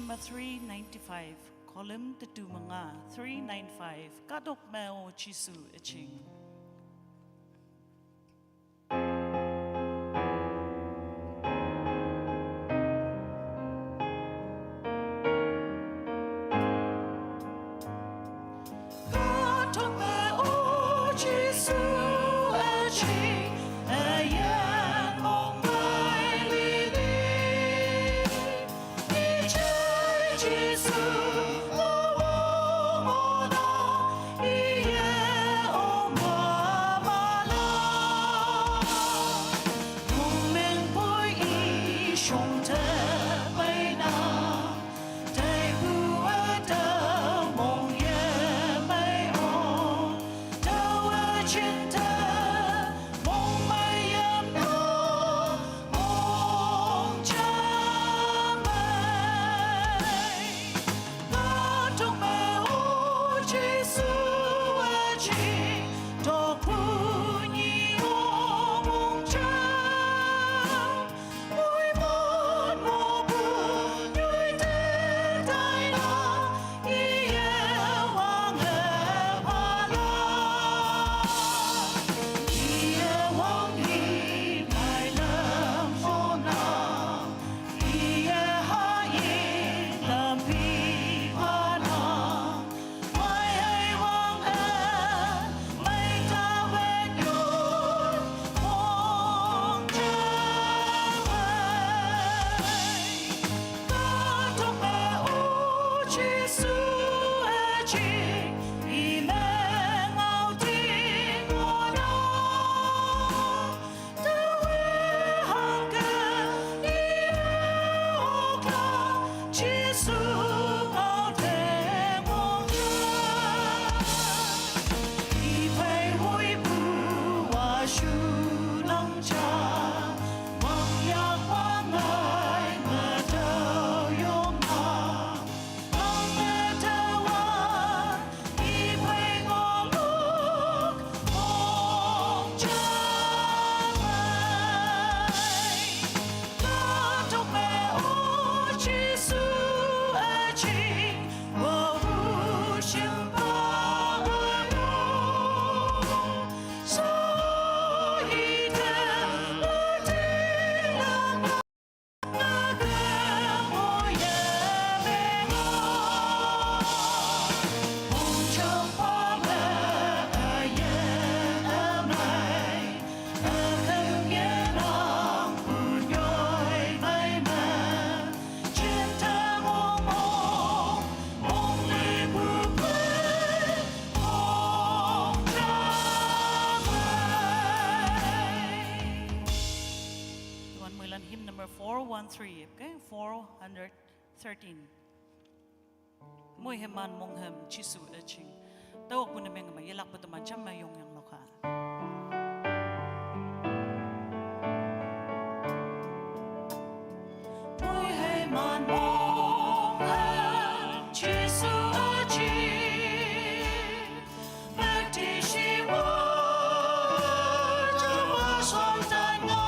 number 395, column the Dumanga 395, Kadok Meo Chisu Eching. Hymn number 413, okay, 413. Mui heman mong hem chisu eching. Tawag po namin nga mayalak po taman siya mayong yang lokal. Mui heman mong hem chisu eching. Mati shiwa jama sontan nga.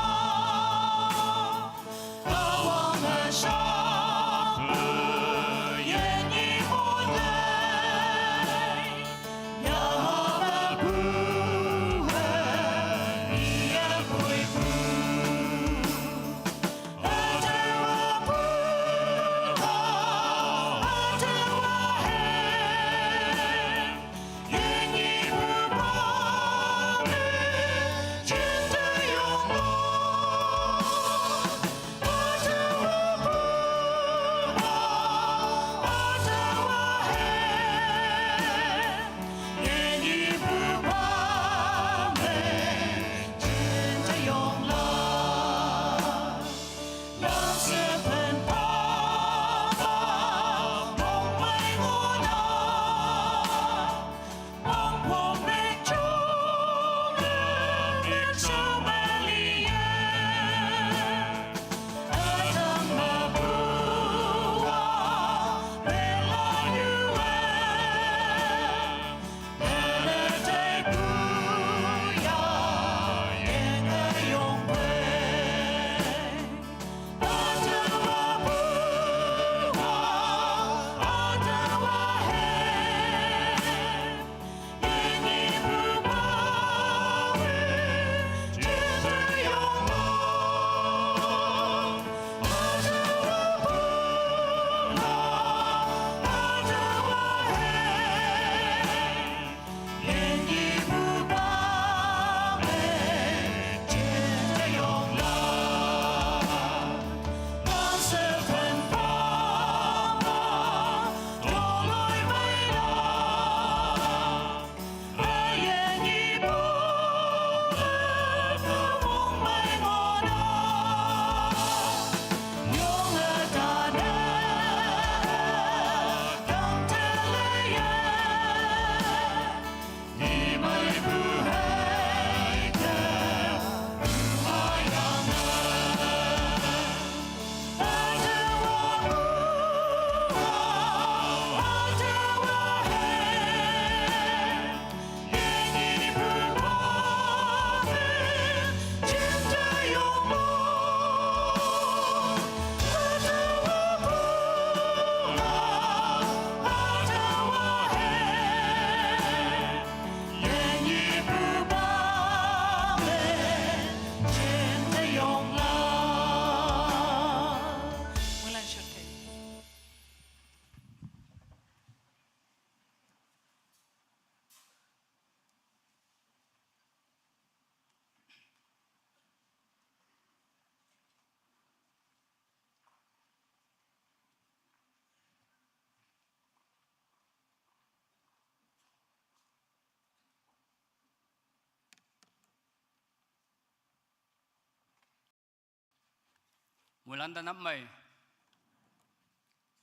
มวยลันดันนับไม่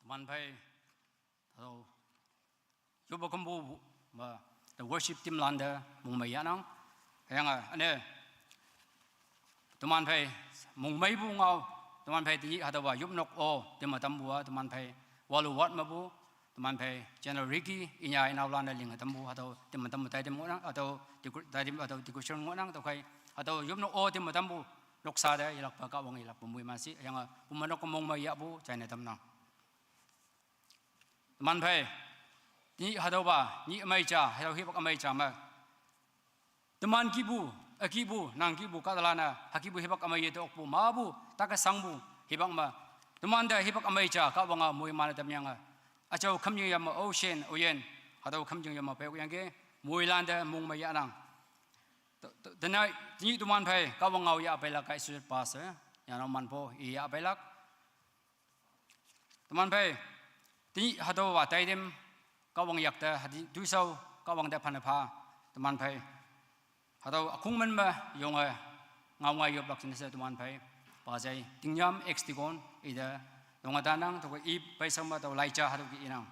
มันไปเรายุบกบูมา the worship team ลันเดอร์มุงไม่ยานังยังไงอันนี้ตัวมันไปมุงไม่บุงเอาตัวมันไปที่หาตัวยุบนกโอที่มาทำบัวตัวมันไปวอลวัดมาบุตัวมันไปเจนริกี้อินยาอินเอาลันเดลิงทำบัวหาตัวที่มาทำบัวไทยที่มุ่งนั่งหาตัวที่ไทยที่หาตัวที่กุศลมุ่งนั่งตัวใครหาตัวยุบนกโอที่มาทำบัวนกซาเดย์หลักปากกาวงหลักปุ่มมวยมาสิยังไงปุ่มนกก็มุงไม่ยาบุใจในทำนังมันไปนี่หาตัวบ่านี่ไม่จ่าให้เราคิดว่าไม่จ่ามาตัวมันกีบูกีบูนางกีบูกัตลานะฮักกีบูฮิบักอเมย์ตัวอกบูมาบูตากสังบูฮิบักมาตัวมันได้ฮิบักอเมย์จ่าเขาบังมวยมาแล้วทำยังไงอาจจะคำยังยามาโอเชียนโอเย็นหาตัวคำยังยามาเปย์ยังเกมวยลันเดมุงไม่ยานังแต่นี่ตัวมันไปเขาบังเอายาไปละไกสุดปัสยานามันโพยาไปละตัวมันไปที่หาตัวว่าไตเดิมก็วังอยากแต่หัดดูเศร้าก็วังแต่พันธุ์พาตัวมันไปหาตัวคุ้งมันมายงเงาไงยบหลักสินเสตัวมันไปป่าใจติงยามเอ็กซ์ติกอนอีเดตรงนั้นนั่งตัวอีไปสมัยตัวไล่จ่าหาตัวกี่นัง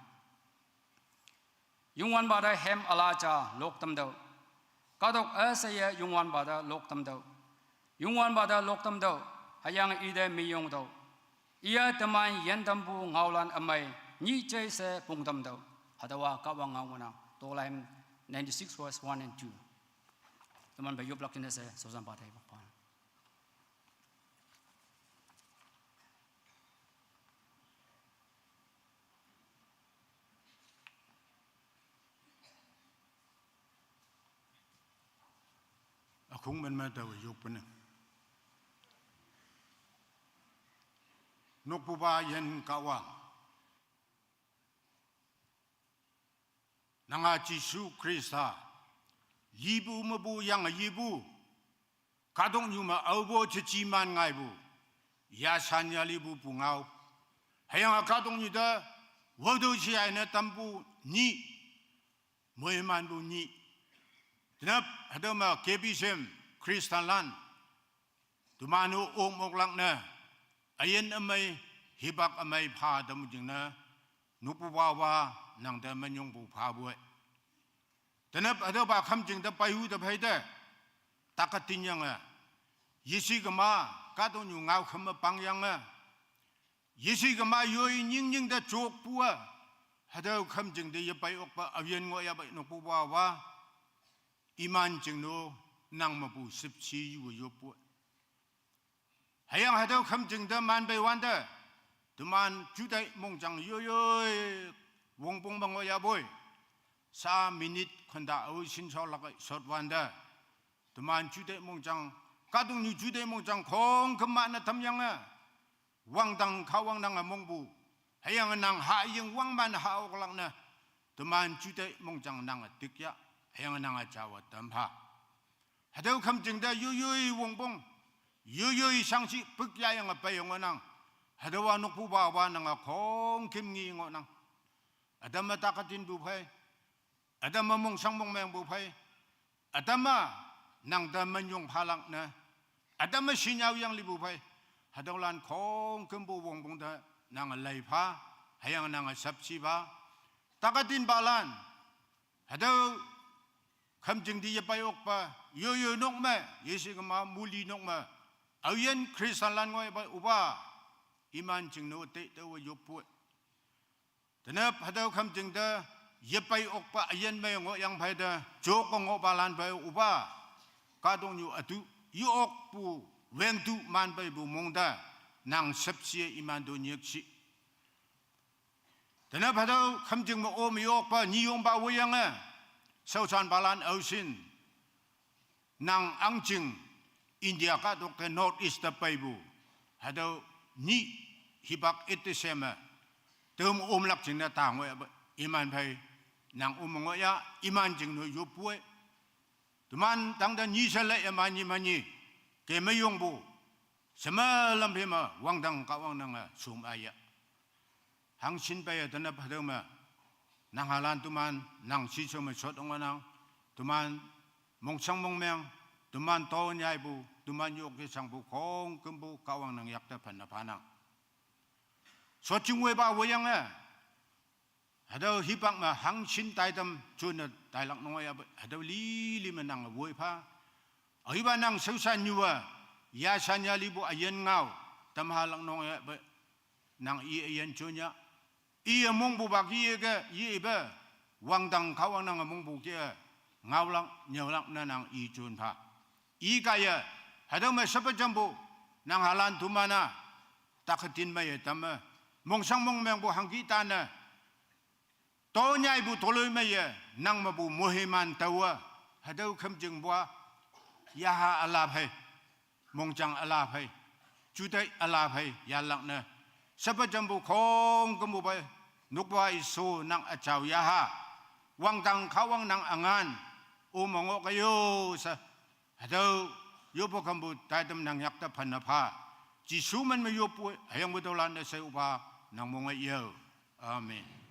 ยุงวันบาดแฮมอลาจ่าโลกตำเดาก็ต้องเสียยุงวันบาดโลกตำเดายุงวันบาดโลกตำเดาหายังอีเดมียงเดาอีตมันยันตำบูเงาลันอเมย์นี่ใจเสปุ่งตำเดาหาตัวก็วังเงาวันนั้นตัวไล่96 verse 1 and 2ตัวมันไปยุบหลักที่นั่นเสียสุสานบาดให้บอกพอนคงมันมาแต่ว่ายุบปนนกปูบายันกาวานางอาจิสุคริสต์ยีบูมบูยังยีบูกาดงยูมาเอาโบชจีมันไงบูยาชันยาลีบูปุงเอาให้ยังกาดงยูเดวัดดูชีไอเนตัมบูนี่มวยมันบูนี่นับฮัดมาเคบิเซมคริสตันลันตุมานูองมกลักเนอายันอเมยฮิบักอเมยพาดมุจิงเนนุปวาวานังแต่มันยงปูพาบวยแต่นับฮัดมาคำจริงแต่ไปหูแต่ไปแต่ตากตินยังอ่ะยิสิกมากาตงยูเงาขมปังยังอ่ะยิสิกมาโยยยิงยิงแต่โจกปัวฮัดคำจริงแต่ยไปออกไปอเวียนงอยไปนุปวาวาอิมันจึงโนนั่งมาปู14อยู่ยบปวดให้ยังให้เท่าคำจึงเดิมมันไปวันเดอตุมันจุดได้มงจังย่อๆวงปงบังวยาบอย3 minute คนด่าเอาสินชอลักสดวันเดอตุมันจุดได้มงจังกาตุงอยู่จุดได้มงจังของขมันนะทำยังไงวังดังเขาวังดังมงปูให้ยังนั่งหายังวังมันหาออกหลังนะตุมันจุดได้มงจังนั่งติกยะยังนางอาจารย์ตั้มพาฮัดเอาคำจึงได้ยุยวงปงยุยสังสิปึกยายังไปยังนางฮัดว่านกผู้บ่าวานางของเข้มงีงนางอาดามมาตากตินบุพเพอาดามมามงสังมงแมงบุพเพอาดามานางดามันยงพลังนะอาดามมาสิญญายังลิบุพเพฮัดเอาลานของเข้มบุวงปงเถนางไลพาให้ยังนางสับชีบาตากตินบาลานฮัดเอาคำจึงที่จะไปออกไปโยนกแม่เยสิกมามูลีนกแม่เอาเย็นคริสตันลันงอยไปอุบาอิมันจึงโนเตเตวยุบปวดแต่เนบฮัดเอาคำจึงเดจะไปออกไปเย็นไม่งอยังไปเดโจกงอบาลันไปอุบากาดงอยู่อตุยูออกปูเวนตุมันไปบุมงดานางสับเสียอิมันโดนยักษ์แต่เนบฮัดเอาคำจึงมาโอมยออกไปนิยมบ่าวยังไงเช้าชันบาลานเอาสินนางอังจิงอินเดียก็ตกแต่ North East ไปบูฮัดเอานี่ฮิบักเอติเซมเติมอมลักจิงน่ะต่างไว้อิมันไปนางอมงอยะอิมันจิงหน่วยยุบป่วยตุมันตั้งแต่ยี่สิบเลยมันนี่เกไม่ยงบูสมัยลำพิมาวังดังกับวังดังสูงอายะหังชินไปตอนนั้นพัดมานางฮาลันตุมันนางชีชมชดองนางตุมันมงช่างมงแมงตุมันโตใหญ่บู tuman yok ke sang bu kong kembu kawang nang yak ta phan phanang so chung we ba we yang hado hipak ma hang chin tai tam chun tai lak noi hado li menang we pha ai ba nang sau san yuwa ya san ya li bu ayen ngau tam halang noi nang i ayen chunya i mong bu ba ki ke i ba wang dang kawang nang mong bu ke ngau lang nyau lang na nang i chun pha i ka ya hado ma sapa jambu nang halan tu mana takatin ma ye tam mong sang mong meng bu hang ki ta na to nyai bu toloi ma ye nang ma bu mohiman tawa hado kham jing bwa ya ha ala phai mong chang ala phai chu dai ala phai ya lang na sapa jambu khong ka mu ba nuk ba isu nang a chau ya ha wang dang khawang nang angan u mongo kayo sa hado yo po kambu tai tam nang yak ta phan pha ji su man ma yo pu hayang bu dolan na sai upa nang mong ai yo amen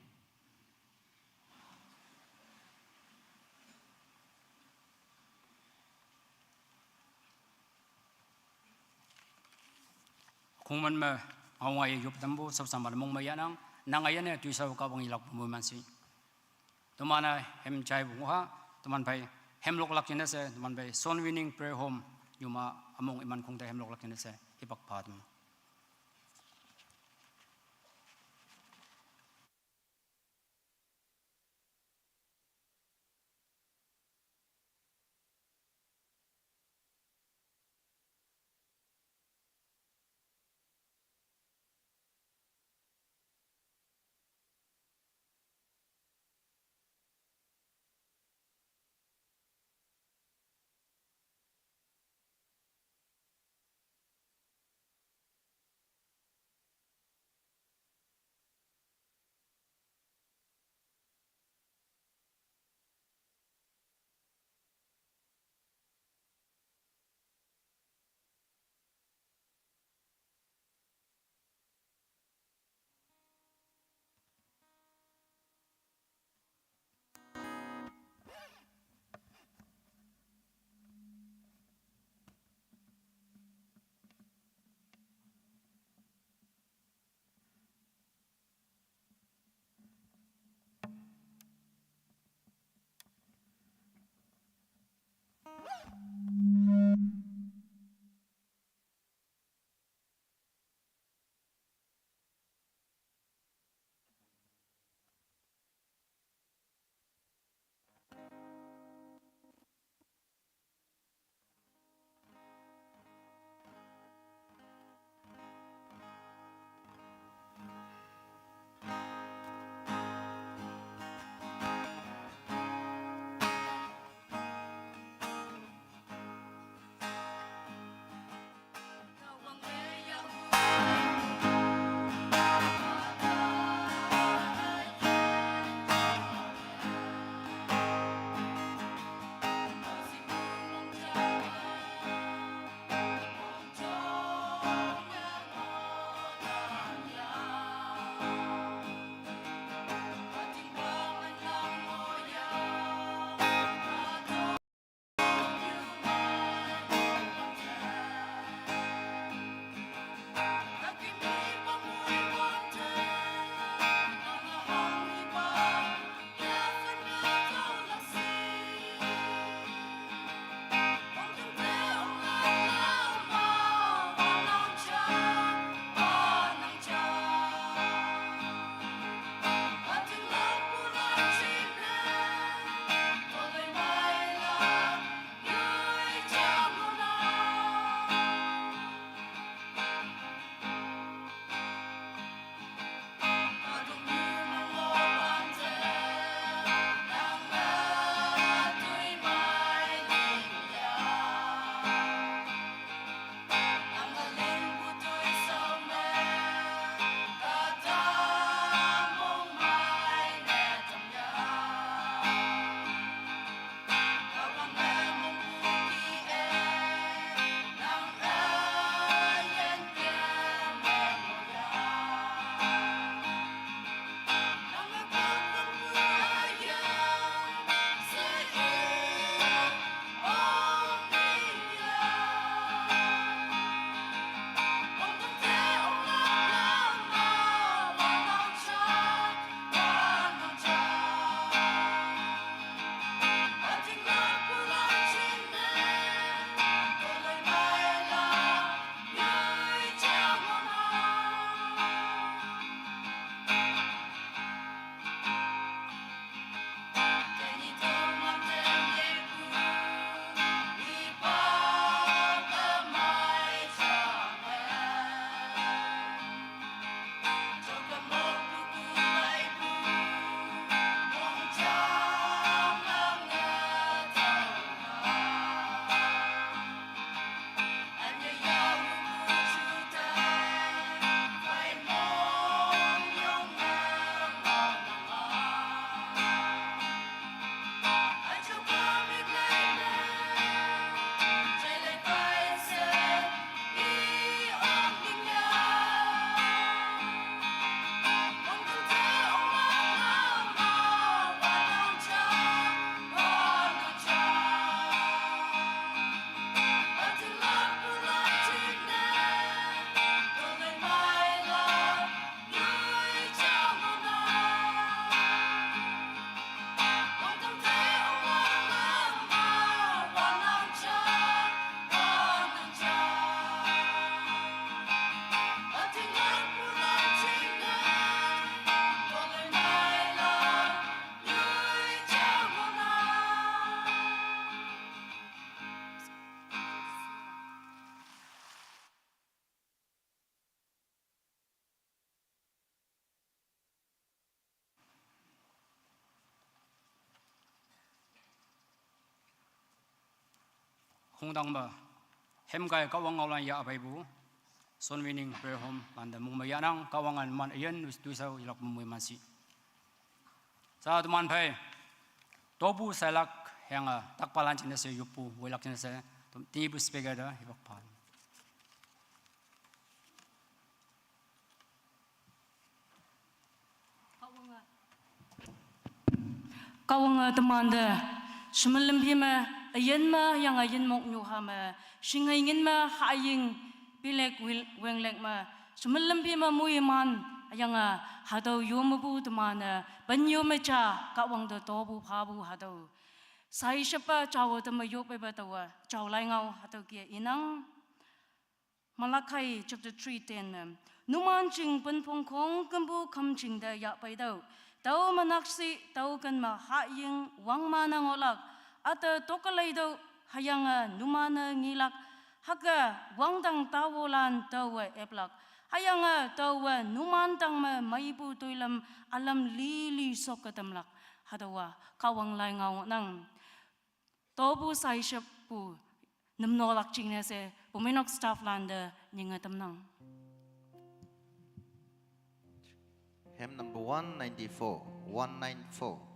kung man ma awai yup tambo sab samal mong maya nang ayan ne tuisaw ka bang ilak mo man si tumana hem chai bu ha tuman bai hem lok lak ne se tuman bai son winning prayer home yuma among iman kung ta hem lok lak ne se hipak phat khung đăng mà hem gai cao wang ngawlan ya abai bu son winning prayer home landa mung maya nang kawangan man ayen tu sau ilak mumui mansi sa tuman phai tobu salak henga takpalan chine se yupu wilak chine se ti bu speaker da hibak pan kawang temanda semelim bima ayen ma yang ayen mok nyuha ma singai ingin ma haying pilek wenglek ma semelim bima muiman yang hadau yomubu temana banyo mecha kawang de tobu pabu hadau sai siapa cawo tema yop be batawa caw lai ngau hadau kia inang Malachi chapter 3:10 numan ching pen pong kong kambu kam ching da ya pai dau tau manaksi tau kan ma haying wang mana ngolak ata tokalai dau hayanga numana ngilak haga wang dang tawolan tawa eplak hayanga tawa numan tang ma maibu tuilam alam lili sokatamlak hadawa kawang lai ngau nang tobu sai shapu namnolak chingna se puminok staff landa ningatam nang Hymn number 194. 194.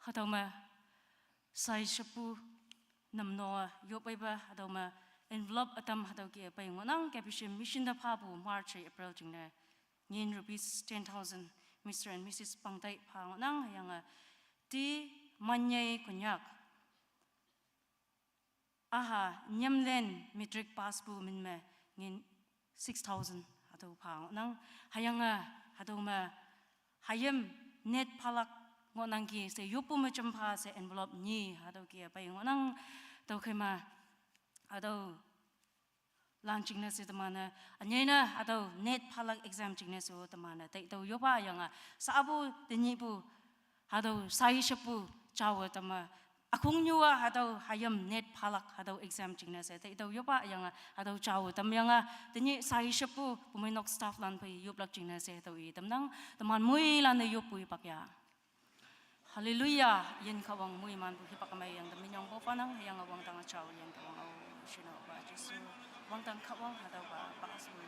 Hadoma sai shapu namnoa yopaiba hadoma envelope atam hadoki pai ngonang caption mission da pabu March April jingne yen rupees 10,000 Mr. and Mrs. Pangtai pangonang yang ti manyai kunyak aha nyamlen metric pass bu minme ngin 6,000 hado pangonang hayanga hado ma hayam net palak ngonang ki se yupu ma champa se envelope ni hado ki pa ngonang tau kai ma hado launching na se tamana anyena hado net palak exam ching na so tamana tai tau yoba yanga sabu tinyi bu hado sai shapu chawa tama akung nyua hado hayam net palak hado exam ching na se tai tau yoba yanga hado chawa tam yanga tinyi sai shapu puminok staff lan pai yoblak ching na se tau I tamnang taman mui lan na yopui pakya hallelujah yen kawang mui man bu hipakamay yang daminyong bo panang yang awang tanga chawa yang kawang aw shino ba jisu wang tang kawang hado ba paas bu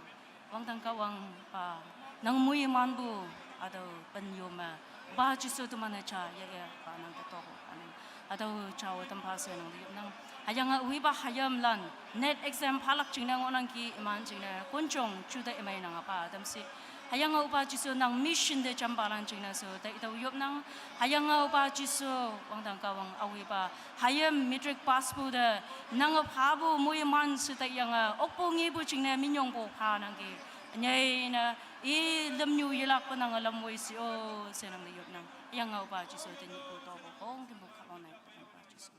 wang tang kawang pa nang mui man bu hado penyoma ba jisu tamana cha ya pa nang to anang hado chawa tampa se nang di nang hayang ui ba hayam lan net exam palak ching nang onang ki iman ching na kunchong chuda imay nang pa tamsi hayang upa jisu nang mission de chambalan ching na so ta itaw yop nang hayang upa jisu wang tang kawang awi pa hayam metric pass bu de nang pa bu mui man su ta yang okpo ngi bu ching na minyong bo pa nang ki nyai na I lam nyu yilak pa nang lam wei si o se nang yop nang hayang upa jisu te ni bu to bo kong kim bu khalon na upa jisu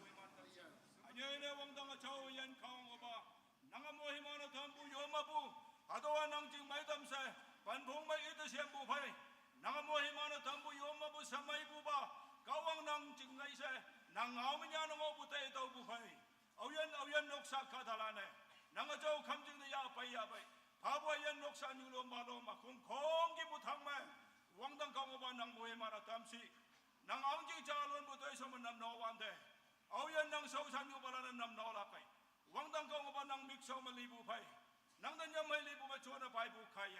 anyene wangdanga chawo yan kaong oba nanga mohimana thambu yomabu adowa nang jing mai damse panphong mai ita siam bu phai nanga mohimana thambu yomabu samai bu ba kawang nang jing ngai se nang ngau manya nang obu te to bu phai auyan noksa kadalane nanga chaw khamjing ya pai phabo yan noksa nyulo malo ma khong khong gi bu thang ma wangdang kaong oba nang mohimana thamsi nang angjing chalon bu toy som nam no wan de auyan nang so san yu bala nam no la pai wangdang kaong oba nang mik so ma li bu phai nang dan yam mai li bu ma chona pai bu khai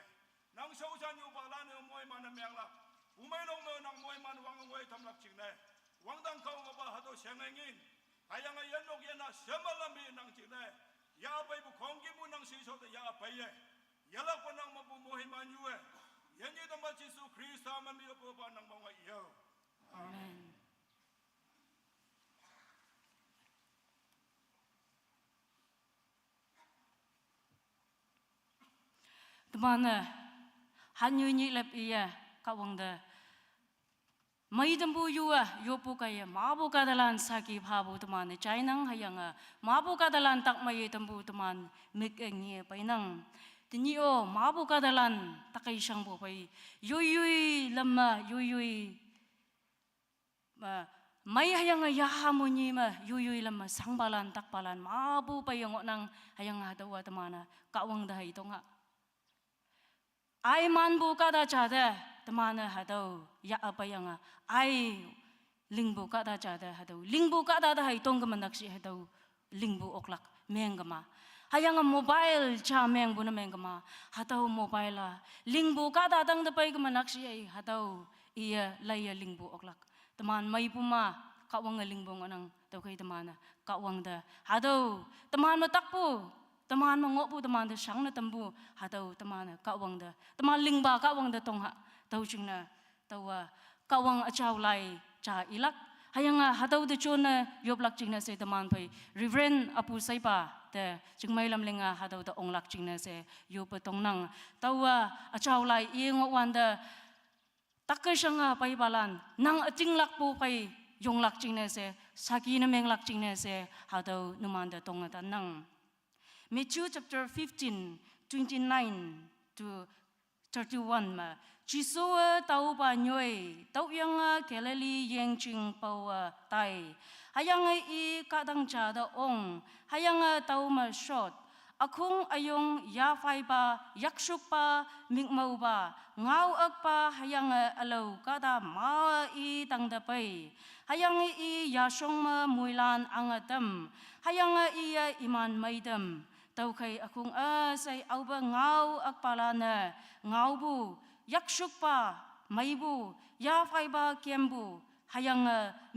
nang so san yu bala ne moi man meng la umai long me nang moi man wang ngoi tham lak ching ne wangdang kaong oba ha do sengengin ayang ayan nok yana semalam nang ching ne ya pai bu khong gi bu nang si so de ya pai ye yala ko nang ma bu moi man yu yan ye dam ba jisu krista man yo bu ba nang ma ngai yo amen Tamana hanyu ni lep iya kawang da mai dambu yuwa yopu kaya mabu kadalan saki phabu tamane chainang hayanga mabu kadalan tak mai dambu taman mik engi painang tinio mabu kadalan takai sang bo pai yuyui lamma yuyui ma mai hayanga yahamuni ma yuyui lamma sangbalan takbalan mabu payang nang hayanga dawa tamana kawang da hitonga ai man bu ka da cha de tamana hado ya apa yang ai ling bu ka da cha de hado ling bu ka da hai tong ka manak si hado ling bu oklak mengama hayang mobile cha meng bu na mengama hado mobile la ling bu ka da dang da pai ka manak si ai hado iya laya ling bu oklak taman mai pu ma ka wang ling bu ngang to kai tamana ka wang da hado taman ma tak pu taman mangok bu taman de sang na tambu hatau taman kawang da taman lingba kawang da tongha tau chingna tawa kawang achau lai cha ilak hayanga hatau de chona yoblak chingna se taman pai reverend apu saipa de chingmai lam lenga hatau da onglak chingna se yopa tongnang tawa achau lai yengo wanda takashanga pai balan nang atinglak pu pai yonglak chingna se sakina menglak chingna se hatau numanda tonga tanang Matthew chapter 15, 29 to 31 ma. Jisoo tau ba nyoi, tau yang Galilee yang ching pau tai. Hayang I kadang cha da ong, hayang tau ma shot. Akong ayong ya fai ba, yakshuk pa, mingmau ba, ngau ak pa hayang alo kada ma I tang da pai. Hayang I yasong ma muilan angatam, hayang I iman maidam. Tau kay akong say auba ngau akpalana ngau bu yakshuk pa mai bu ya fai ba kiem bu hayang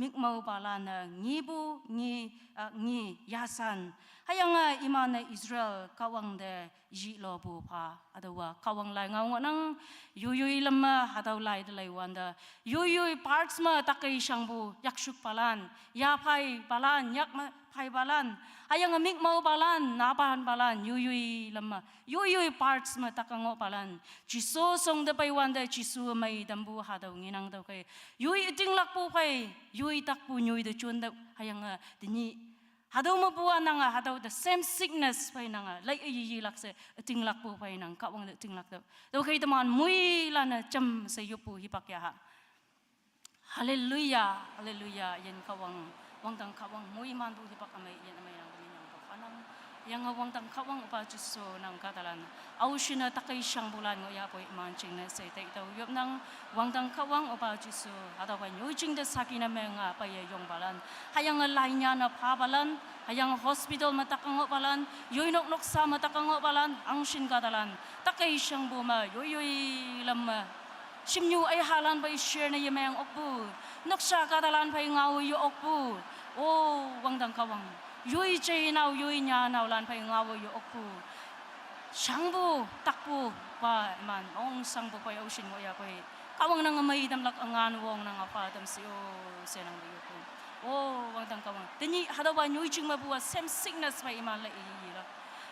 mikmau balana ngibu ngi yasan hayanga imana Israel kawang de ji lo bu pha adawa kawang lai ngau nang yuyui lama hadaw lai de lai wanda yuyui parts ma takai shangbu yakshuk palan ya phai palan yak ma phai balan hayanga mikmau balan napan balan yuyui lama yuyui parts ma takango balan jiso song de pai wanda jisu mai dambu hadaw nginang daw kai yui ting lak pu phai yui tak pu nyui de chun da hayanga dini hadaw mo buwa nanga hadaw the same sickness pai nanga like yi lak se ting lak pu pai nang kawang de ting lak daw kai taman mui lana cham se yupu hipak ya ha hallelujah hallelujah yen kawang wang tang kawang mui man bu hipak amai yen amai nang minyang ko anang yang wang tang kawang upa juso nang katalan aushina takai syang bulan ngo ya poi man ching na se tai taw yop nang wang tang kawang upa juso hadaw pai nyoi ching de sakina menga pai yong balan hayang lainya na pha balan hayang hospital matakango balan yoi nok nok sa matakango balan ang shin katalan takai syang bu ma yoi lam simnyu ay halan pai share na yemang okbu noksa katalan pai ngau yu okbu oh wang tang kawang yoi chei nau yoi nya nau lan pai ngau yu okbu shangbu takbu pa man ong sangbu pai ocean ngo ya pai kawang nang mai dam lak angan wong nang apa dam si o senang yu ko oh wang tang kawang tini hadaw ba nyoi ching ma buwa same sickness pai iman la i la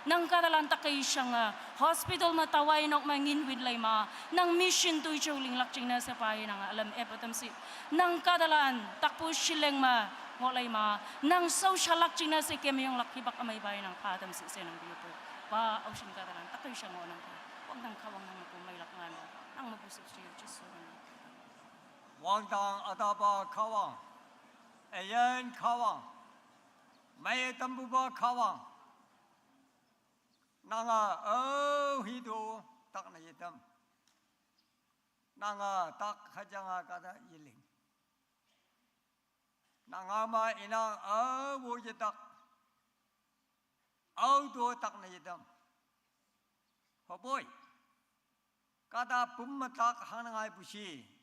nang kadalan takai syanga hospital matawai nok mangin wid lai ma nang mission tu chuling lak ching na sa pai nang alam epatam si nang kadalan takpu shileng ma ngo lai ma nang social lak ching na sa kemyong lak hibak amay bai nang patam si senang yu ko pa ocean kadalan takai syanga nang wang tang kawang nang po may lak ngan nang mabusik siyo jiso Wang tang adaba kawang, ayan kawang, may tambuba kawang, nanga oh hidu tak na yitam, nanga tak hajanga kada yiling, nanga ma inang oh wujitak, oh do tak na yitam, hoboy, kada pummatak hanangai bushi.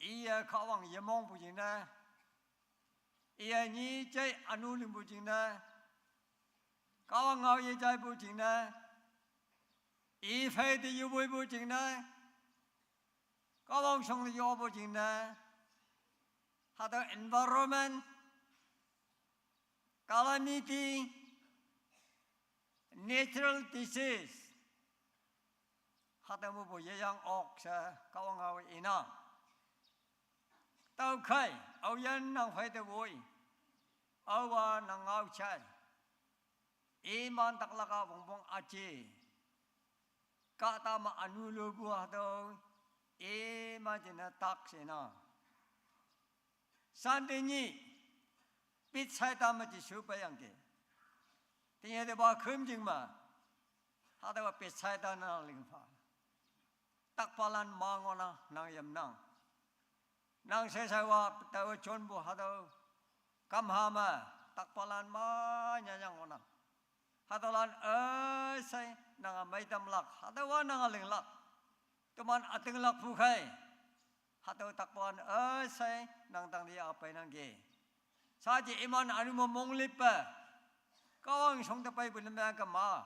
Iya kawang yemong bujing na, iya ni cai anulim bujing na, kawang ngau ye cai bujing na, i fai di yubui bujing na, kawang song di yo bujing na, hada environment, calamity, natural disease, hada mu bu ye yang ok sa kawang ngau ina. Tao khai, áo dân năng phải tới vui, áo wa năng áo chay, iman tak laka bong bong aci, kata ma anu lugu hado, iman jena tak sena. Sandini, bit sai ta ma jisu bayang ke, tiada de ba kem jing ma, hado bit sai ta nang lingfa, tak palan mangona nang yam nang. Nang sesawa tawa chonbu hado kamhama takpalan ma nyanyang ona hadolan sai nang maitam lak hadawa nang aling lak tuman ating lak pukai hado takpalan sai nang tang dia apa nang ge saji iman anu monglipa kawang song tapai bunamang kama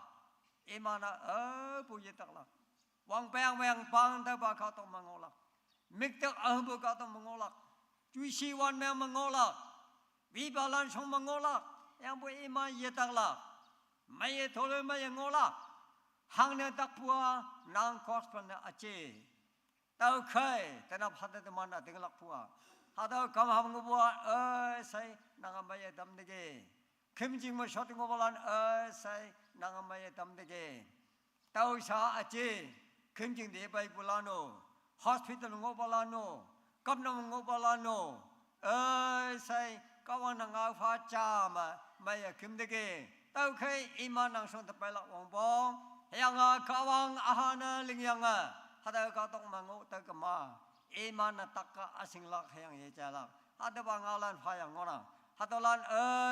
imana puye taklak wang pang pang ta ba ka tong mangolak miktek ahbu kata mengolak, cuci wan memang mengolak, bibalan song mengolak, yang bu iman ye taklak, mai tolong mai ngolak, hangnya tak puas nang kos pernah aceh, tahu kai tanah hati teman ada tinggal puas, hada kam ham ngubah, saya nang mai dam dege, kemjing masuk ngubalan, saya nang mai dam dege, tahu sah aceh, kemjing dia baik bulano. Hospital ngobalano, kapnam ngobalano, say kawan nang fa chama, maya kimdege, tau kai iman nang song tapelak wong bong, yang kawang ahana lingyanga, hada katok mangu takama, iman na takka asing lak yang ye jalak, hada bangalan fa yang ngona, hadalan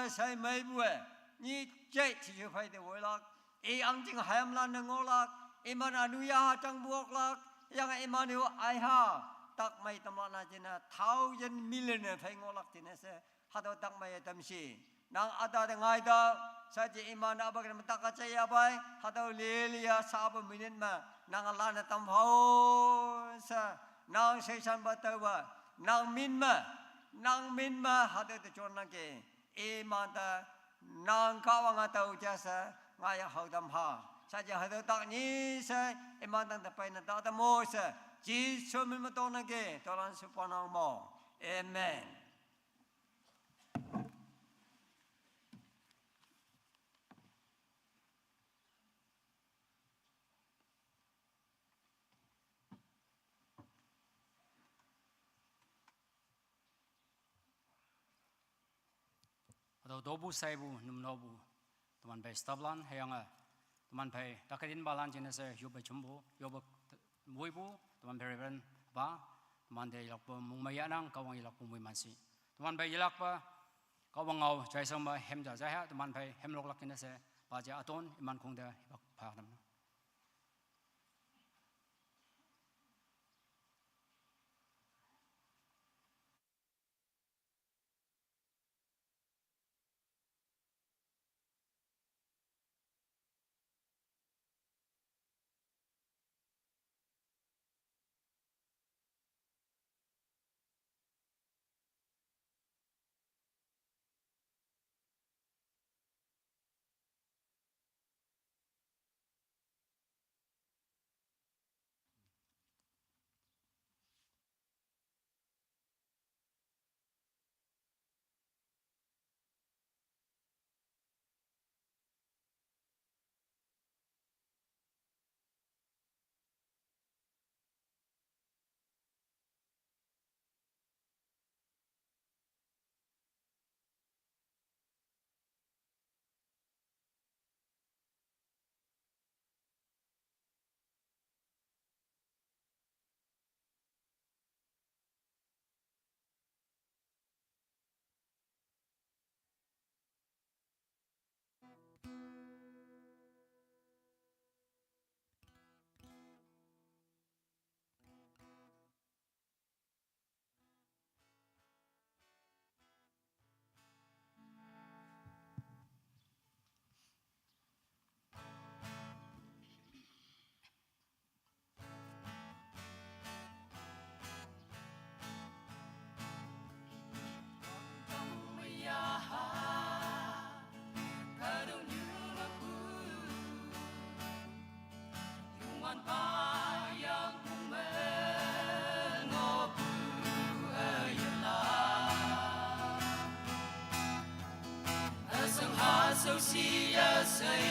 say mai bue, ni jai chiu fai de wolak, angjing hayam lan ngolak, iman anuya chang buok lak. yang Emmanuel ai ha tak mai tamla na jina 1,000 million phai ngolak tin se hado tak mai tamsi nang ada de ngai da sa ji iman abak nam tak ka chai abai hado lelia sab minute ma nang Allah na tam phau sa nang sei san ba ta ba nang min ma hado de chon na ke iman da nang ka wa nga tau cha sa ngai hau dam ha sa ji hado tak ni sa iman dang ta pai na ta mo sa ji so min ma to na ke to lan su pa na mo amen. Atau dobu saibu num nobu teman pai stablan hayanga teman pai takarin balan jenis yoba jumbo yoba muibu teman pai reverend ba teman de ilak pa mungmaya nang kawang ilak pumui mansi teman pai ilak pa kawang ngau jai sama hem jaya teman pai hem lok lak jenis baja aton iman kong de ibak paham. Associasi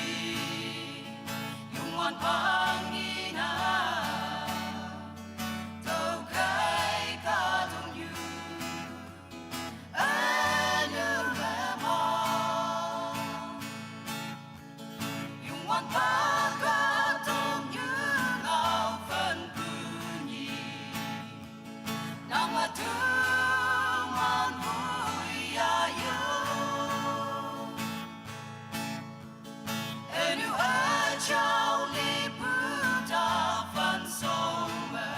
Yungan Pangina Tau kai ka dong yu Anu lemo Yungan pa ka dong yu Ngao phân bunyi Nama tu man vui ya yu Chào li Buddha văn sông mẹ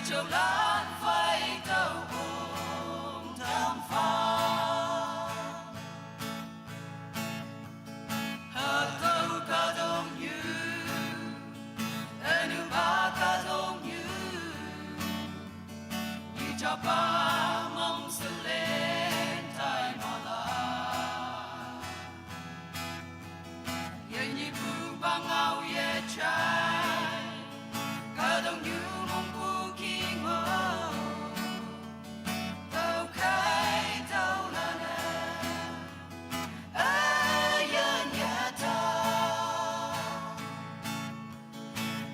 Chào lan phai tàu ôm tham phá Hờ tàu ca đông như Enu ba ca đông như Như cha ba mong sự lên thay mà la Bangau ye chai ca đông như mong bu kinh mơ tàu khai tàu na na ayan ya ta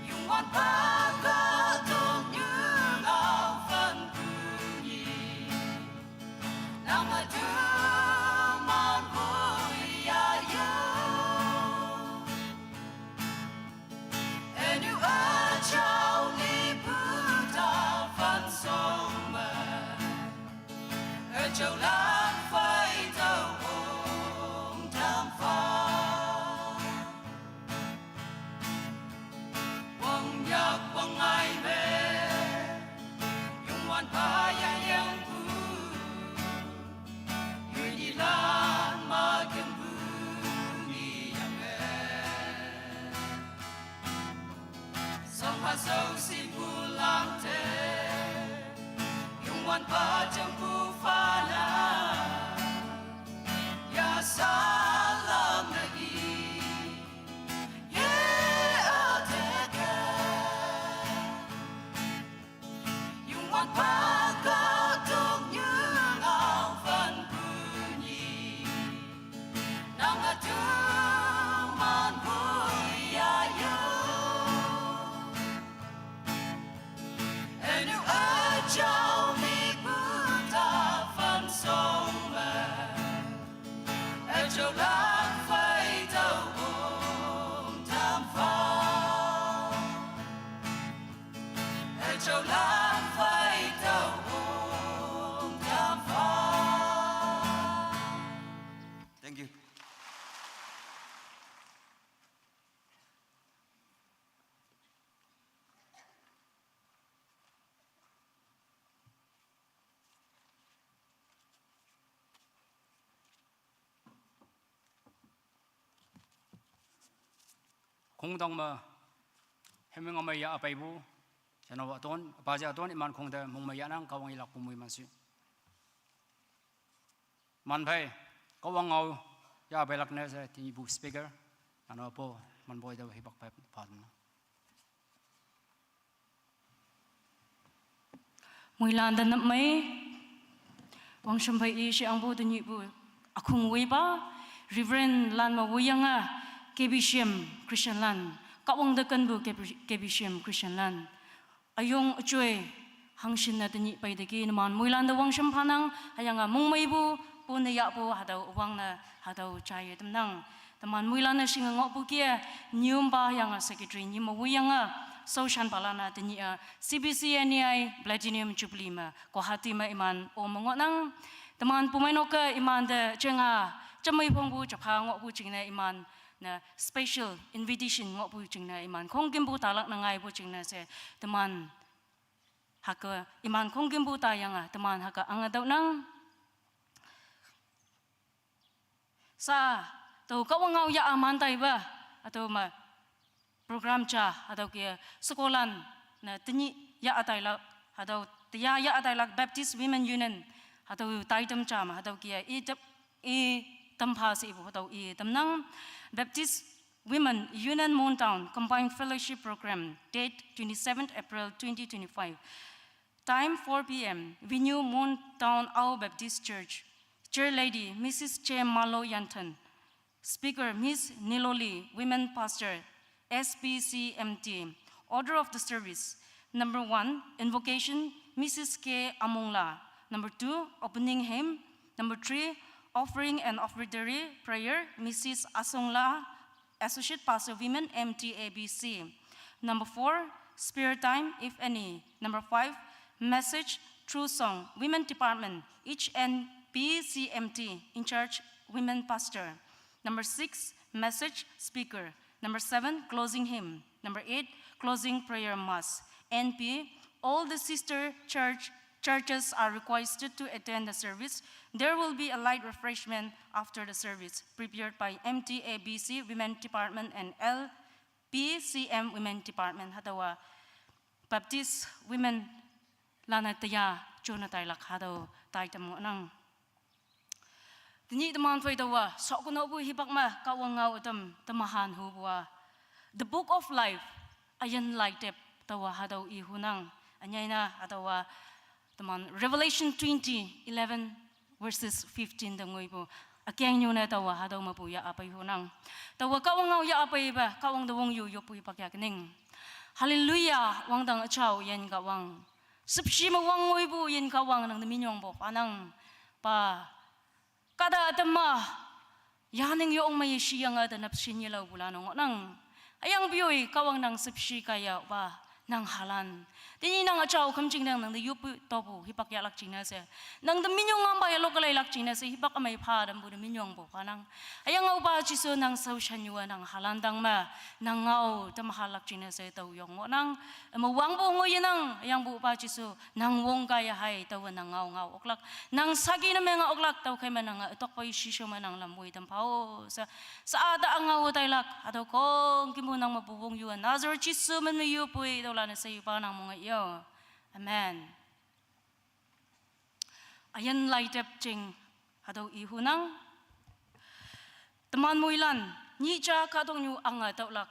yung wan pa ca đông như ngao phân cư nhi nang ma du man vui ya ya Chào li Buddha văn sông mẹ Chào lan phai tàu ôm tham phá Quang ya Thank you. 공동 mà 해명 mà ya apa ibu cho nó vợ tuấn bà già tuấn iman không thể mong mà ya năng cầu ilak bumui mà sự man phải có vang ngầu ya belak nè sẽ thì ibu speaker anh ở po man boy đâu hibak phải phật mùi lan đan nằm mấy wang sham phải ý sẽ ang bu tu nhị bu akung wei ba Reverend Lan ma wei yang a KBCM Christian Lan ka wang de kan bu KBCM Christian Lan ayong choi hang shin na tani pai de ki man mui lan da wang sham phanang ayang a mong mai bu pu ne ya bu hadau wang na hadau chai tam nang taman mui lan na sing ngo bu kia nyum ba yang a secretary ni ma wei yang a so shan palana tani a CBCNI Platinum Jubilee ma ko hati ma iman o mongo nang taman pumai no ka iman de chenga chamai phong bu chapha ngo bu ching na iman na special invitation ngo bu ching na iman khong kim bu talak na ngai bu ching na se taman haka iman khong kim bu ta yang a taman haka anga dau nang sa to ka ngau ya aman tai ba atau ma program cha atau kia sekolan na tini ya atai la atau tia ya atai la Baptist Women Union atau taitam cha ma atau kia i tampha si bu atau i tamnang Baptist Women Union Moontown Combined Fellowship Program date 27th April 2025 time 4 p.m. venue Moontown Ao Baptist Church chair lady Mrs. Che Malo Yanton speaker Miss Niloli women pastor SPCMT. Order of the service. Number 1, invocation, Mrs. K. Amongla. Number 2, opening hymn. Number 3, offering and offertory prayer, Mrs. Asongla, Associate Pastor Women, MTABC. Number 4, spare time, if any. Number 5, message, true song, Women Department, HNPCMT, in charge, Women Pastor. Number 6, message, speaker. Number 7, closing hymn. Number 8, closing prayer mass. NP, all the sister churches are requested to attend the service. There will be a light refreshment after the service, prepared by MTABC Women Department and LPCM Women Department. Hadawa Baptist Women Lanataya Jonatai Lak Hadaw Taitam Nang. Tini teman fai tawa sok kuno bu hibak ma kawangau utam tamahan hubwa. The Book of Life ayan like tep tawa hadaw ihunang anyay na atawa teman Revelation 20:11 verses 15 dangoy po akyang nyo na tawa hadaw mapuya apay hunang tawa kawangau ya apay ba kawang dawong yuyo po ipakyakining Hallelujah wang dang achaw yan kawang sipsi mawang bu yan kawang nang naminyong po panang pa kada atama yaning yung may siyang ada napsinyilaw bula nung nang ayang biyoy kawang nang sipsi kaya ba nang halan tini nang achaw kamching nang the yupu topu hipak yalak china se nang the minyong amba yalo kalay lak china se hipak amay pa dam bu the minyong bo kanang ayang au ba chiso nang saw shanyua nang halan dang ma nang ngau tam halak china se taw yong nang mawang bo ngoy nang ayang bu ba chiso nang wong kaya hay taw nang ngau oklak nang sagi na mga oklak taw kay man nang tok pa isisyo man nang lamoy tam pao sa ada ang ngau tay lak ataw kong kimu nang mabubong yuan nazar chiso man may yupu na sa iyo pa ng mga iyo. Amen. ayan lai tep ching hado I hunang teman muilan ni cha kadong nyu anga tolak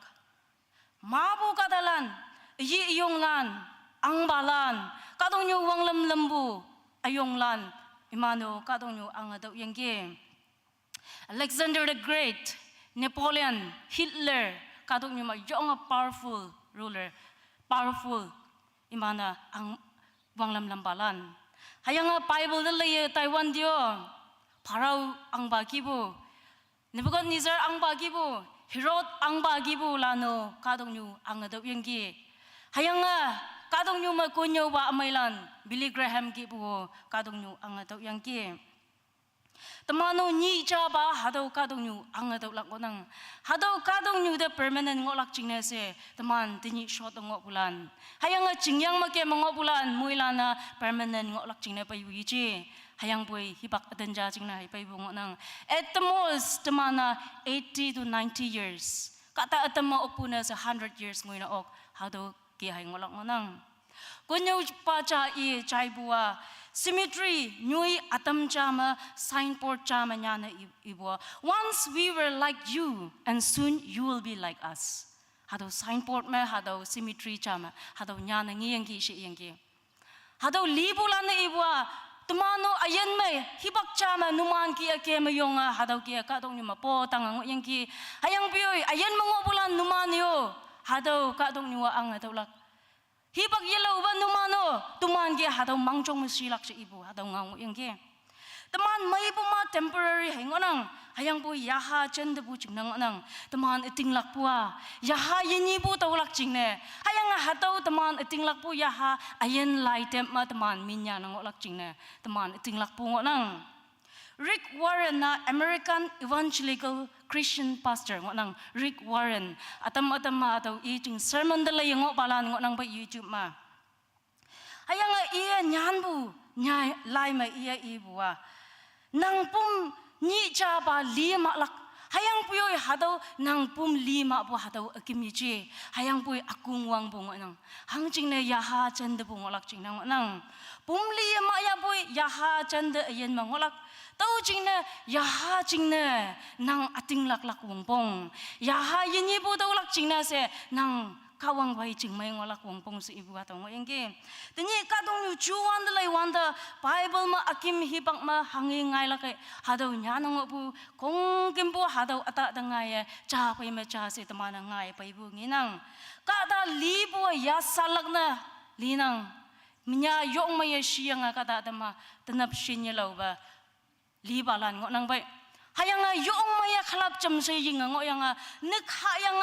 mabu kadalan yi iyong lan ang balan kadong nyu wang lembu ayong lan imano kadong nyu anga do yengge Alexander the Great, Napoleon, Hitler kadong nyu ma yong a powerful ruler powerful imana ang wang lambalan hayang Bible le Taiwan dio parau ang bagibu Nebuchadnezzar ang bagibu Herod ang bagibu lano kadong nyu ang do yenggi hayang kadong nyu ma kunyo ba amailan Billy Graham gibu kadong nyu ang do yenggi Temano ni cha ba hado kadong nyu ang do lak onang hado kadong nyu de permanent ngolak jingne se teman tini shot ngok bulan hayang jingyang ma ke ngok bulan muilana permanent ngolak jingne pa yuji hayang boy hibak adenja jingna hi pai bungo nang at the most temana 80 to 90 years kata atama opuna sa 100 years ngoina ok hado ki hay ngolak nang kunyo pa cha I chai bua symmetry nyui atam chama signboard chama nyana ibua once we were like you and soon you will be like us hado signboard me hado symmetry chama hado nyana ngiyengi shi yengi hado libulana ibua Tumano ayan may hibak chama numan kia ke mayonga hadaw kia kadong nyuma po tangang yang ki hayang piyoy ayan mangobulan numan yo hadaw kadong nyua ang hadawlak hibak yelaw ba numano tuman kia hadaw mangchong masilak sa ibu hadaw ngang yang ki teman may puma temporary hangonang hayang po yaha chende bu jingnang nang teman itinglak pua yaha yini bu tawlak jingne hayang hataw teman itinglak pu yaha ayen lai tem ma teman minya nang olak jingne teman itinglak pu nang Rick Warren na American Evangelical Christian pastor nang Rick Warren atam ma taw iting sermon dalay ngo balan ngo nang ba YouTube ma hayang iya nyan bu nyai lai ma iya ibua nang pum ni cha ba lima lak hayang puyoy hadaw nang pum lima bu hadaw akimichi hayang puy akung wang bung nang hang jing ne yaha chande bung lak jing nang nang pum lima ya puy yaha chande ayen mangolak tau jing ne yaha jing ne nang ating lak lak wong pong yaha yini bu tau lak jing na se nang kawang bai jing mai ngolak wong pong si ibu atong mo engge tini kadong yu juan dalai wanda Bible ma akim hibak ma hangi ngai la kai hadaw nya nang bu kong kimbo hadaw ata dangai cha pai ma cha se tamana ngai pai bu nginang kada libo ya salak na linang minya yong ma ye siang kada dama tanap sinya law ba libalan ngo nang bai hayang yong maya khalap cham se ying ngo yang nik hayang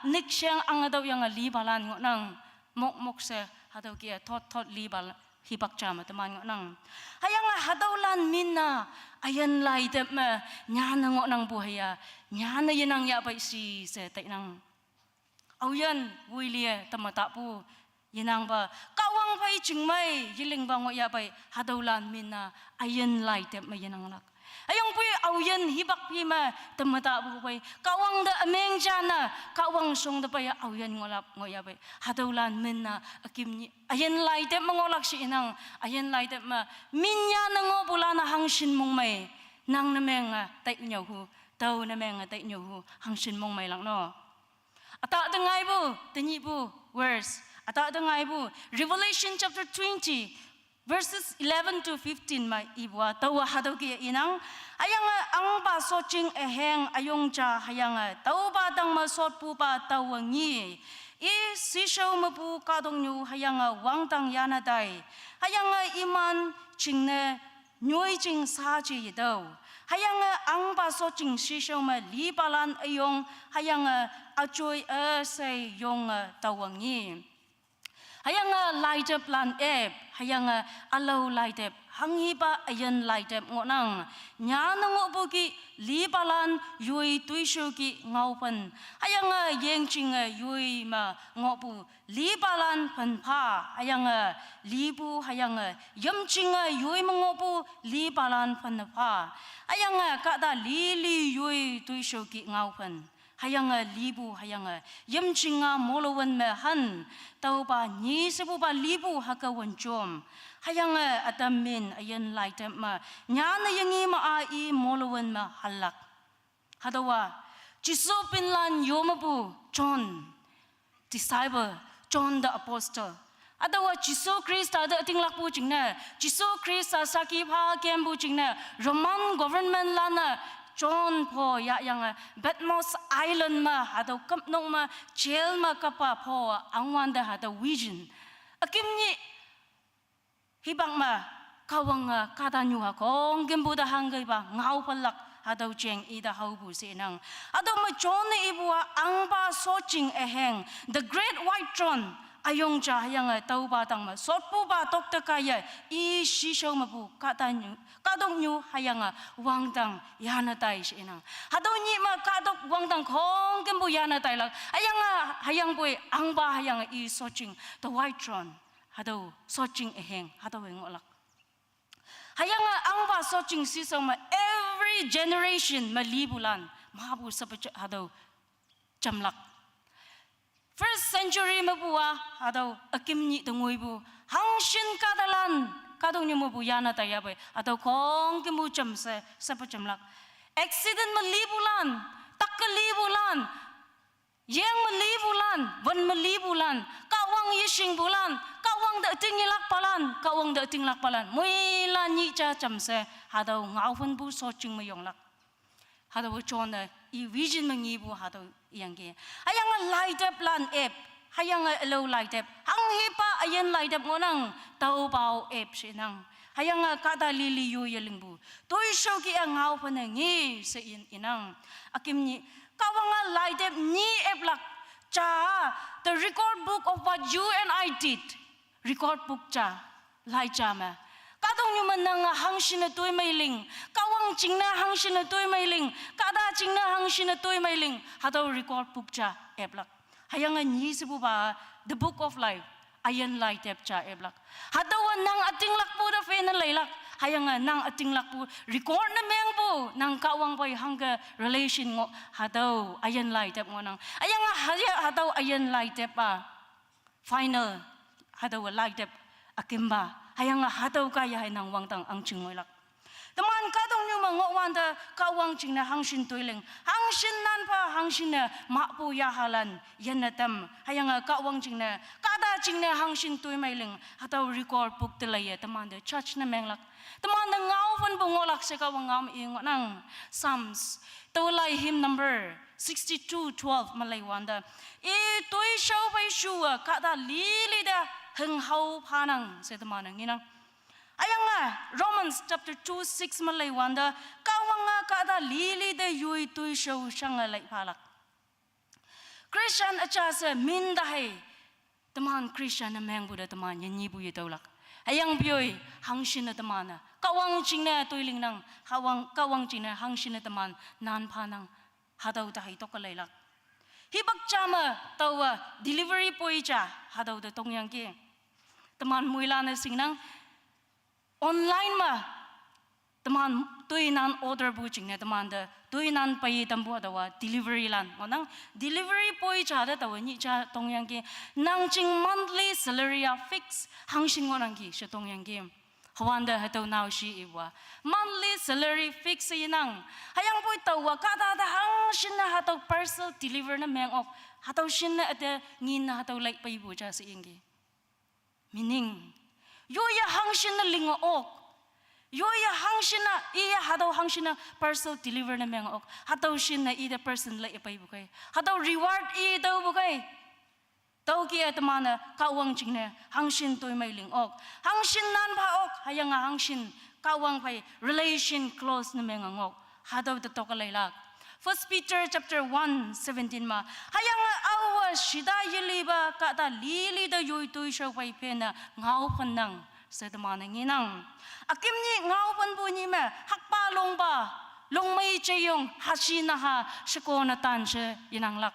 nik siang ang daw yang libalan ngo nang mok se hadaw kia thot libal hibak chama teman ngo nang hayang hadaw lan minna ayan lai de ma nyana ngo nang buhaya nyana yenang ya bai si se tai nang auyan wilie tamata pu yenang ba kawang bai jingmai yiling ba ngo ya bai hadaw lan minna ayan lai de ma yenang lak ayong puy auyan hibak pima temata buhay kawang da ameng jana kawang song da paya auyan ngolap ngoya bay hadawlan minna akim ni ayan lai de mangolak si inang ayan lai de ma minya nango bulana hangsin mong may nang nameng tay nyaw hu taw nameng tay nyaw hu hangsin mong may lang no ata dengay bu tanyi bu verse ata dengay bu Revelation chapter 20 verses 11 to 15 mai ibwa tawa hadaw kia inang ayang ang ba soching eheng ayong cha hayang taw ba dang ma sot pu ba tawangi I sishaw mapu kadong nyu hayang wang tang yana dai hayang iman chingne nyoi ching sa chi daw hayang ang ba soching sishaw ma libalan ayong hayang achoy say yong tawangi hayang laitep lan ep hayang alaw laitep hangiba ayan laitep ngonang nyanang obugi libalan yui tuisugi ngaupan hayang yengching yui ma ngopu libalan panpa hayang libu hayang yamching yui mangopu libalan panpa hayang kada lili yui tuisugi ngaupan hayanga libu hayanga yamchinga molowan me han tauba ni sebuba libu hakawan jom hayanga atamin ayan laitem ma nyana yangi ma ai molowan ma halak hadawa jiso pinlan yomabu John disciple John the apostle adawa jiso Christ ada tinglak bu jingna jiso Christ saki pha kem bu jingna Roman government lana John po ya yang Patmos Island ma hado kapnong ma jail ma kapa po angwanda hado vision akimni hibang ma kawang kadanyu ha kong gembuda hanggai ba ngau palak hado jeng ida haubu senang ado ma John ibua angba soching eheng the great white throne ayong cha yang tau ba tang ma sot pu ba tok ta kaya I shi shau ma bu kadong nyu hayang wang tang yana tai senang hado ni ma kadok wang tang khong kem bu yana tai lak hayang boi ang ba hayang I soching the white throne hado soching eheng hado ngolak hayang ang ba soching si so ma every generation ma libulan ma bu sa hado chamlak First century mabua atau akimni tunguibu hangshin kadalan kadong nyo mabu yana tayabe atau kong kimu jamse sapa jamlak accident malibulan takalibulan yang malibulan wan malibulan kawang yishing bulan kawang da tingilak palan kawang da tinglak palan muila ni cha jamse atau ngawun bu soching mayonglak atau John I vision mengibu atau yang ke ayang light up lan app hayang low light up hang hipa ayan light up ngonang tau bau app sinang hayang kada lili yu yelingbu toy show ki angau panangi se inang akimni kawang light up ni app lak cha the record book of what you and I did record book cha light cha ma kadong nyu manang hangsina toy mailing kawang jingna hangsina toy mailing kada jingna hangsina toy mailing hadaw record book cha eblak hayang ni sibu ba the book of life ayan light ep cha eblak hadaw nang ating lakpu da fe na lailak hayang nang ating lakpu record na meng bu nang kawang boy hangga relation ngo hadaw ayan light ep ngo nang ayang hadaw ayan light ep final hadaw light ep akimba hayang hataw kaya hay nang wangtang ang chingoylak teman kadong nyu mangokwan da kawang chingna hangshin toiling hangshin nan pa hangshin na mapu yahalan yanatam hayang kawang chingna kada chingna hangshin toy mailing hataw record book telaya teman da church na menglak teman da ngawon bungolak se kawang ngam ingo nang Psalms tawlay hymn number 62:12 malay wanda toy show bai shua kada lili da heng hau panang se temanang inang ayang Romans chapter 2:6 malay wanda kawang kada lili de yui tui show shang lai palak Christian acha se min dai teman Christian na meng buda teman yan bu ye tolak ayang bioi hangshin na teman kawang chingna tuiling nang kawang chingna hangshin na teman nan panang hadaw dai tokalai lak hibak chama tawa delivery poicha hadaw da tongyang ki teman muila na singnang online ma teman tuinan order booking na teman da tuinan pai tambu adawa delivery lan monang delivery poicha da tawa ni cha tongyang ki nang ching monthly salary fix hangshin ngonang ki sha tongyang ki hawanda hataw now shi iwa monthly salary fix inang hayang poi tawa kada da hangshin na hataw parcel deliver na meng ok hataw shin na ate ngin na hataw like pai bu cha sa ingi meaning yoya hangshin na lingo ok yoya hangshin na iya hataw hangshin na parcel deliver na meng ok hataw shin na ida person like pai bu kai hataw reward I daw bu kai tau ki atmana kawang chingna hangshin toy mailing ok hangshin nan ba ok hayang hangshin kawang pai relation close na meng ok hadaw da tokalai 1 Peter chapter 1:17 ma hayang awa shida yeliba kada lili da yoy toy show pai pena ngau phanang sa tamana nginang akimni ngau pan bu ni ma hakpa longba longmai cheyong hasina ha shikona tan she inang lak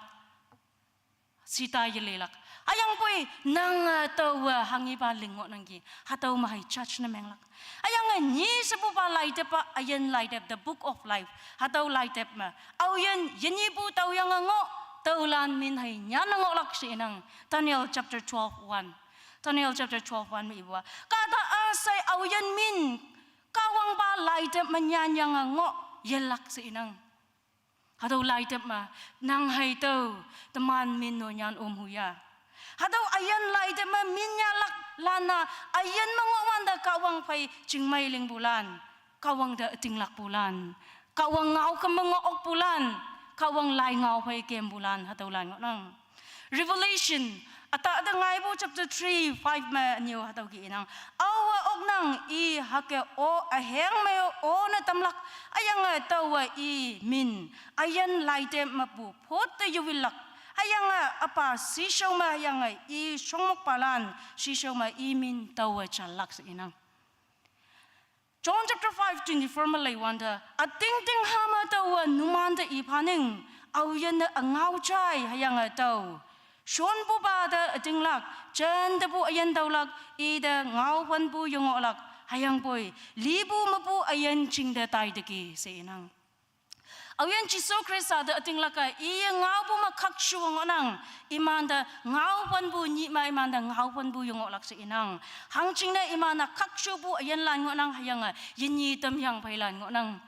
sita yelelak ayang poi nang tau hangi ba lingot nanggi hatau mahai church na menglak ayang ni sebu ba light pa ayan light the book of life hatau light ma auyan yeni bu tau yang ngo taulan min hai nyan ngo lak si nang Daniel chapter 12:1 Daniel chapter 12:1 mi iwa kata asai auyan min kawang ba light manyan yang ngo yelak si nang hatau light ma nang hai tau teman min no nyan huya hatau ayan light ma min nyalak lana ayan mangawan da kawang pai chingmai ling bulan kawang da tinglak bulan kawang ngau ka mangaok bulan kawang lai ngau pai kem bulan hatau lan nang Revelation ata da ngai bu chapter 3:5 ma new hatau ki nang awa ok nang I hake o a heng me o na tamlak ayang tawa I min ayan light ma pu phot ta yuwilak ayang apa si show ma ayang I shongmok palan si show ma I min tawa chalak sa inang John chapter 5:24 malay wanda ating ting hama tawa numanda I paning ayan na angau chai ayang taw shon bu ba da ating lak chen da bu ayan taw lak I da ngau pan bu yung olak ayang boy libu ma bu ayan ching da tai da ki sa inang Ayan Jisu Krista da ating laka iya ngau bu makak shuang onang imanda ngau pan bu ni ma imanda ngau pan bu yung olak sa inang hangching na imanda kak shu bu ayan lan ngonang hayanga yinyi tam yang pailan ngonang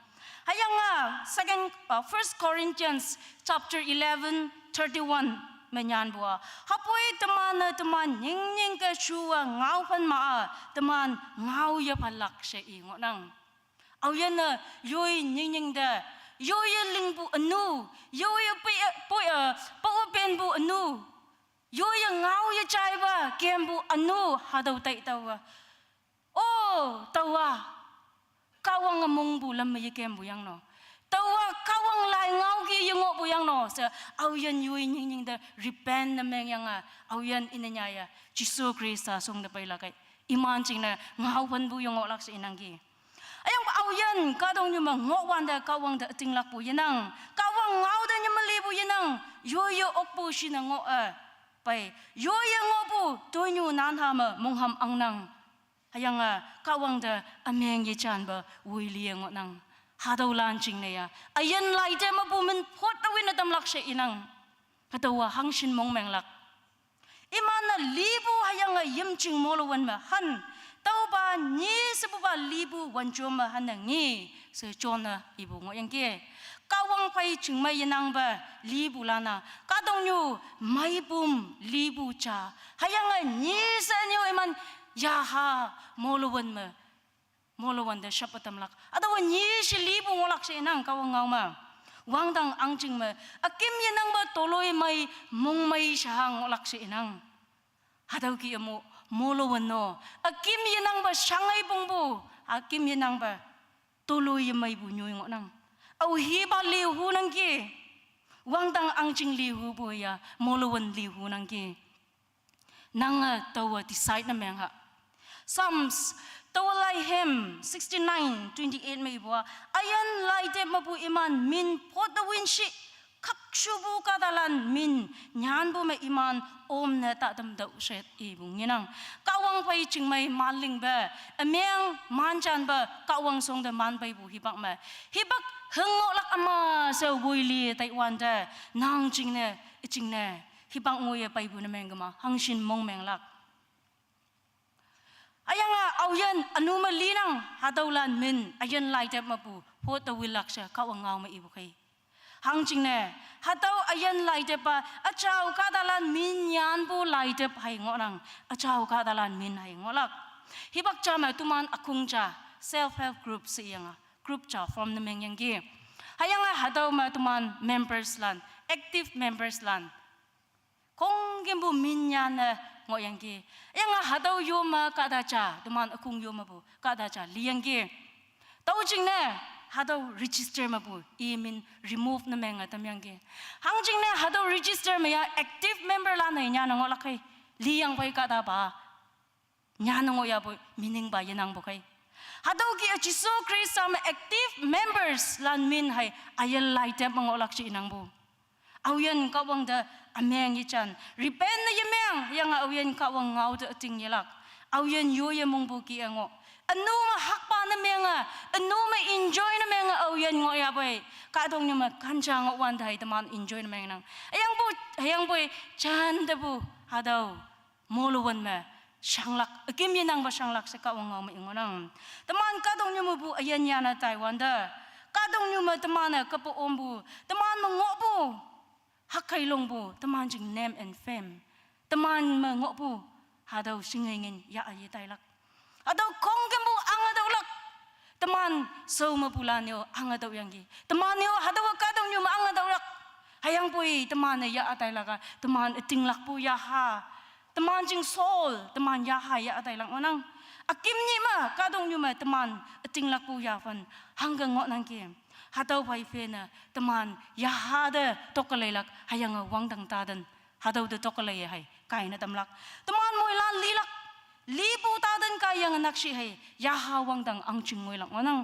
hayanga second 1 Corinthians chapter 11:31 menyan bua hapoi teman ning ka shuwa ngau pan ma teman ngau ya palak sa ingonang ayan na yoy ning da Yoya lingbu anu, yoya pen bu anu, yoya ngau ya cai ba, kembu anu hadau tai tawa. Oh tawa, kawang among bu lam ya kembu yang no. Tawa kawang lai ngau ki yung bu yang no. Sa auyan yoy ning da repent na meng yang auyan inanya ya. Jisu Krista song da paila kay iman ching na ngau pan bu yung lak sa inanggi. Ayang auyan kadong nyuma ngokwan da kawang da tinglak bu yanang kawang ngau da nyuma libu yanang yoyo okpu sina ngo pai yoyo ngobu toinyu nan hama mongham angnang ayang kawang da ameng ye chan ba wili ngo nang hadaw lanching na ya ayan lai da mabumen pot awin na tamlak siya inang hatawa hangshin mong menglak iman na libu hayang yimching molowan ma han tau ba ni sebuba libu wanjoma hanangi se jona ibu ngo yang ke kawang pai chingmai yanang ba libu lana kadong nyu mai bum libu cha hayang ni se nyu iman yaha molowan da shapatam lak adawa ni si libu ngolak se nang kawang ngau ma wangdang angching ma akim yanang ba toloi mai mong mai sahang ngolak se nang hadaw ki mo molowan no akim yanang ba shangai bongbu akim yanang ba tuloy may bunyoy ngo nang au hiba lihu nang ki wangdang angching lihu bo ya molowan lihu nang ki nang tawa decide na mengha Psalms tawalai hymn 69:28 may bo ayan laite mabu iman min potawin shi kaksubu kadalan min nyan bu may iman om na ta dam dau shet ibung yanang kawang pai chingmai maling ba ameng manchan ba kawang song da man pai bu hibak ma hibak hengok lak ama so buili taiwan da nang chingne hibak ngoye pai bu na mengama hangshin mong menglak ayanga auyan anuma linang hadaulan min ayan lai da mabu photo wilak sha kawang ngau ma ibu kai hangching ne hatau ayan lai de pa achau kadalan min yan bu lai de hai ngorang achau kadalan min hai ngolak hibak cha ma tuman akung cha self help group siyanga group cha from the mengyang gi hayanga hatau ma tuman members lan active members lan kong gembu min yan ngoyang gi yanga hatau yoma kada cha tuman akung yoma bu kada cha liyang gi tau jing ne hadaw register mabu imin remove na menga tamyang ge hangjing na hadaw register maya active member la na nya nang olakai liyang pai ka da ba nya nang oya bo meaning ba yanang bo kai hadaw gi Jisu Krista ma active members lan min hai ayal lai te mang olak chi inang bo เอายันกวังเดอเมงยิจันรีเป็นนะยเมงยังเอายันกวังเงาเดติงยลักเอายันยูยมงบุกีงออันนู้มาฮักปานะเมงอันนู้มา enjoy นะเมงเอายันงอยาไปกาดงยมาคันจางวันไทยตมัน enjoy นะเมงนังยังบุจันเดบุฮาดาวโมลวันมาช่างลักกิมยันนังบะช่างลักสกาวงเอาไม่งอนังตมันกาดงยมาบุยันยานะไต้หวันเดกาดงยมาตมันกะปอมบุตมันมงอบุฮักใครลงบุตมันจึง name and fame ตมันมงอบุฮาดาวสิงเงินยาอายุไตลักฮาดาวคงกันบุอังฮาดาวลักตมันสู้มาปุลานโยอังฮาดาวยังกีตมันโยฮาดาวกาดงโยมาอังฮาดาวลักhayangปุยตมันเนี่ยยาอาไตลักตมันติงลักปุยยาฮาตมันจึงโซลตมันยาฮายาอาไตลักนังอากิมนี่มากาดงโยมาตมันติงลักปุยยาฟันหังกังงอนังเกมฮาดาวไปเฟนะตมันยาฮาเดตกเลยลักhayangวังดังตาดันฮาดาวเดตกเลยให้ไก่นะตำลักตมันมวยลานลีลักลีปูตาดันกายังนักชีให้ยาฮาวังดังอังจิงมวยลักนัง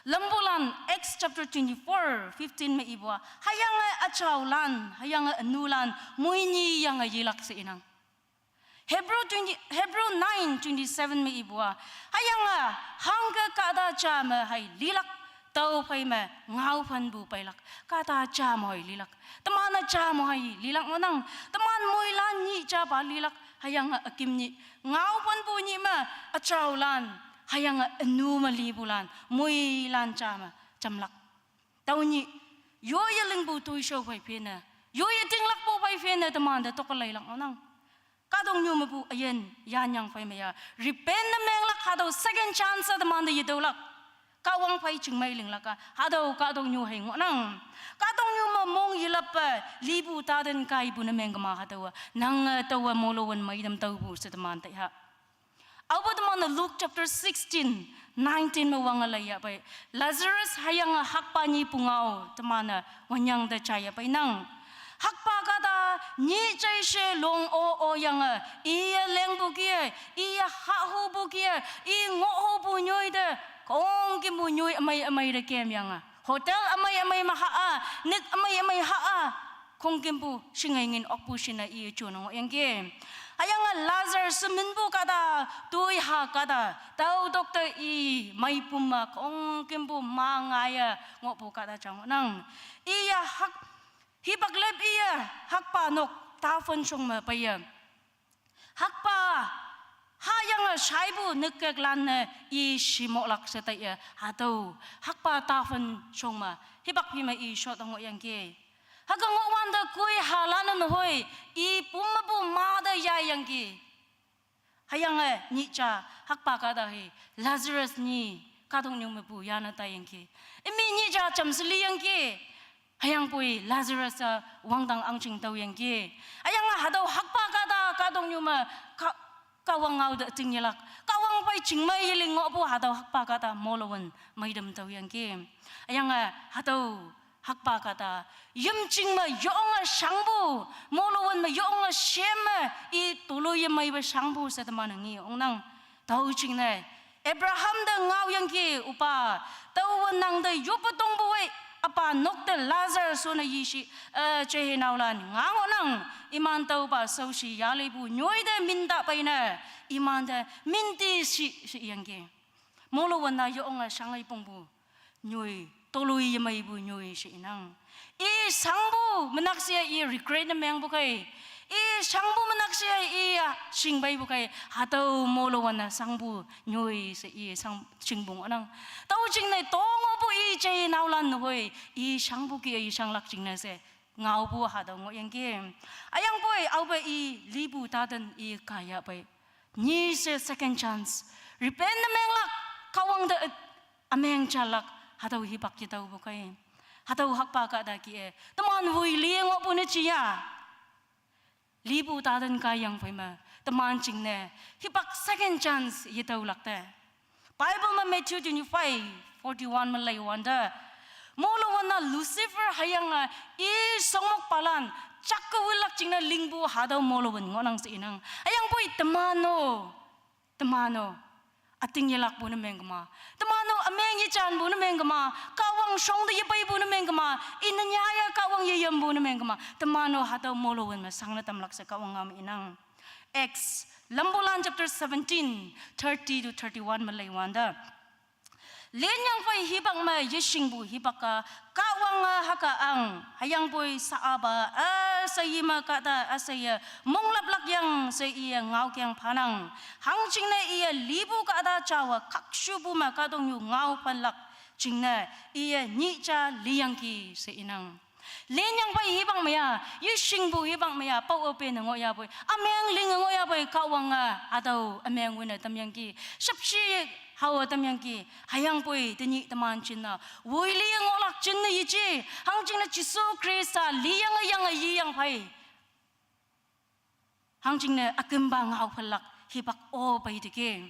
lambulan Acts chapter 24:15 me ibwa hayang achaulan hayang anulan muini yang yilak se inang Hebrew 9:27 me ibwa hayang hangga kada cha me hai lilak tau pai me ngau phan bu pai lak kada cha moi lilak tamana cha moi lilak manang taman moilan ni cha ba lilak hayang akim ni ngau phan bu ni ma achaulan hayang anu mali bulan mui lan chama chamlak tawni yo ya ling bu tu show pai phena yo ya ting lak bu pai phena taman da tokalai lang onang kadong nyu ma bu ayen yan yang pai me ya repent na meng lak hado second chance da man da yido lak kawang pai ching mai ling laka hado kadong nyu hai ngonang kadong nyu ma mong yilap libu ta den kai bu na meng ma hado nang tawa molowan mai dam tau bu sa taman tai ha Awad mana Luke chapter 16:19 mawangalaya pai Lazarus hayang hakpa ni pungao tamana wanyang da chaya pai nang hakpa kada ni chai she long o yang iya leng bu kia iya ha hu bu kia i ngo ho bu nyoi da kong ki bu nyoi amai da kem yang hotel amai ma ha nik amai ha kong kim bu singai ngin ok bu sina i chuno yang ke hayang Lazarus minbu kada tui ha kada tau doktor i mai puma kong kimbu mangaya ngopu kada chang nang iya hak hibak leb iya hakpa nok ta fon chung ma paya hakpa hayang shaibu nikek lan i shimo lak setai hatau hakpa ta fon chung ma hibak pi ma i shot ngo yang ke hagang wanda kui halanan hoi I pumabu mada ya yangi hayang ni cha hakpa kada hi Lazarus ni kadong nyung mabu yana ta yangi imi ni cha chamsli yangi hayang pui Lazarus wangdang angching tau yangi hayang hadaw hakpa kada kadong nyung ma kawang ngau da tingyalak kawang pai chingmai yiling ngobu hadaw hakpa kada molowan maidam tau yangi hayang hadaw hakpa kata yumching ma yonga shangbu molowan ma yonga shema I tuluye mai ba shangbu sa tamanangi ongnang tauching ne Abraham da ngau yangki upa tawwan nang da yupatong buwe apa nokte Lazarus so na yishi chehe naulan ngango nang iman tau ba saushi yali bu nyoi da minda paina iman da minti si yangki molowan na yonga shangai pongbu nyoi tolui mai bu nyoi si nang I sangbu menaksia I regret na meng bukai I sangbu menaksia I singbai bukai hatau molowan na sangbu nyoi si I sang singbung anang tau jing nei tongo bu I chei naulan hoi I sangbu ki I sang lak jing na se ngau bu hatau ngo yang ke ayang boy au ba I libu tadan I kaya bai ni se second chance repent na meng lak kawang da ameng chalak hataw hibak kita bukai hataw hakpa ka da ki taman hui lieng o pune chia libu tadan ka yang phai taman ching ne hibak second chance yitaw lakte Bible ma Matthew 25:41 ma lai wanda molo wana Lucifer hayang I songmok palan chakka wilak chingna lingbu hadaw molo wan ngonang sa inang ayang boy tamano ating yalak po na mengma tamano ameng ichan bu na meng kama kawang song de yepai bu na meng kama inanya ya kawang ye yam bu na meng kama temano hataw molowen ma sang na tamlak sa kawang ngam inang Acts Lambulan chapter 17 30 to 31 malay wanda lenyang pai hibang ma yishing bu hibaka kawang haka ang hayang boy saaba sayima kata asaya monglap yang sa iya ngau kyang panang hangching na iya libu kata chawa kakshubu ma kadong yu ngau panlak chingna iya nicha liyangki sa inang lenyang pai hibang maya yishing bu hibang maya pau ope na ngoya boy ameng ling ngoya boy kawang adaw ameng wina tamyangki shapshi hawa tamyangki hayang boy teni taman chinna woi liyang olak chinna yichi hangching na jisu krista liyang yang yiyang pai hangching na akimba ngau phalak hibak o pai dike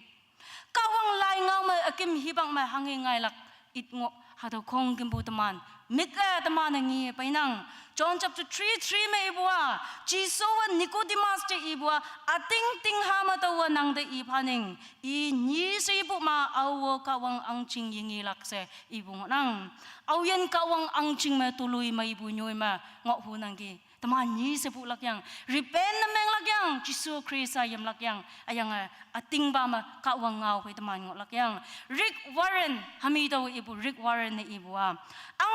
kawang lai ngau ma akim hibang ma hangi ngai lak it ngo hadaw kong kimbu taman mika taman ngi painang John chapter 3 me ibua jisu wa Nicodemus te ibua ating ting hama tawa nang de ipaning I ni se ibu ma awo kawang angching yingi lakse ibu nang awen kawang angching ma tului ma ibu nyoy ma ngok hu nang ki taman ni se bu lakyang repent na meng lakyang jisu krista yam lakyang ayang ating ba ma kawang ngau pe taman ngok lakyang Rick Warren hamido ibu Rick Warren ne ibu ang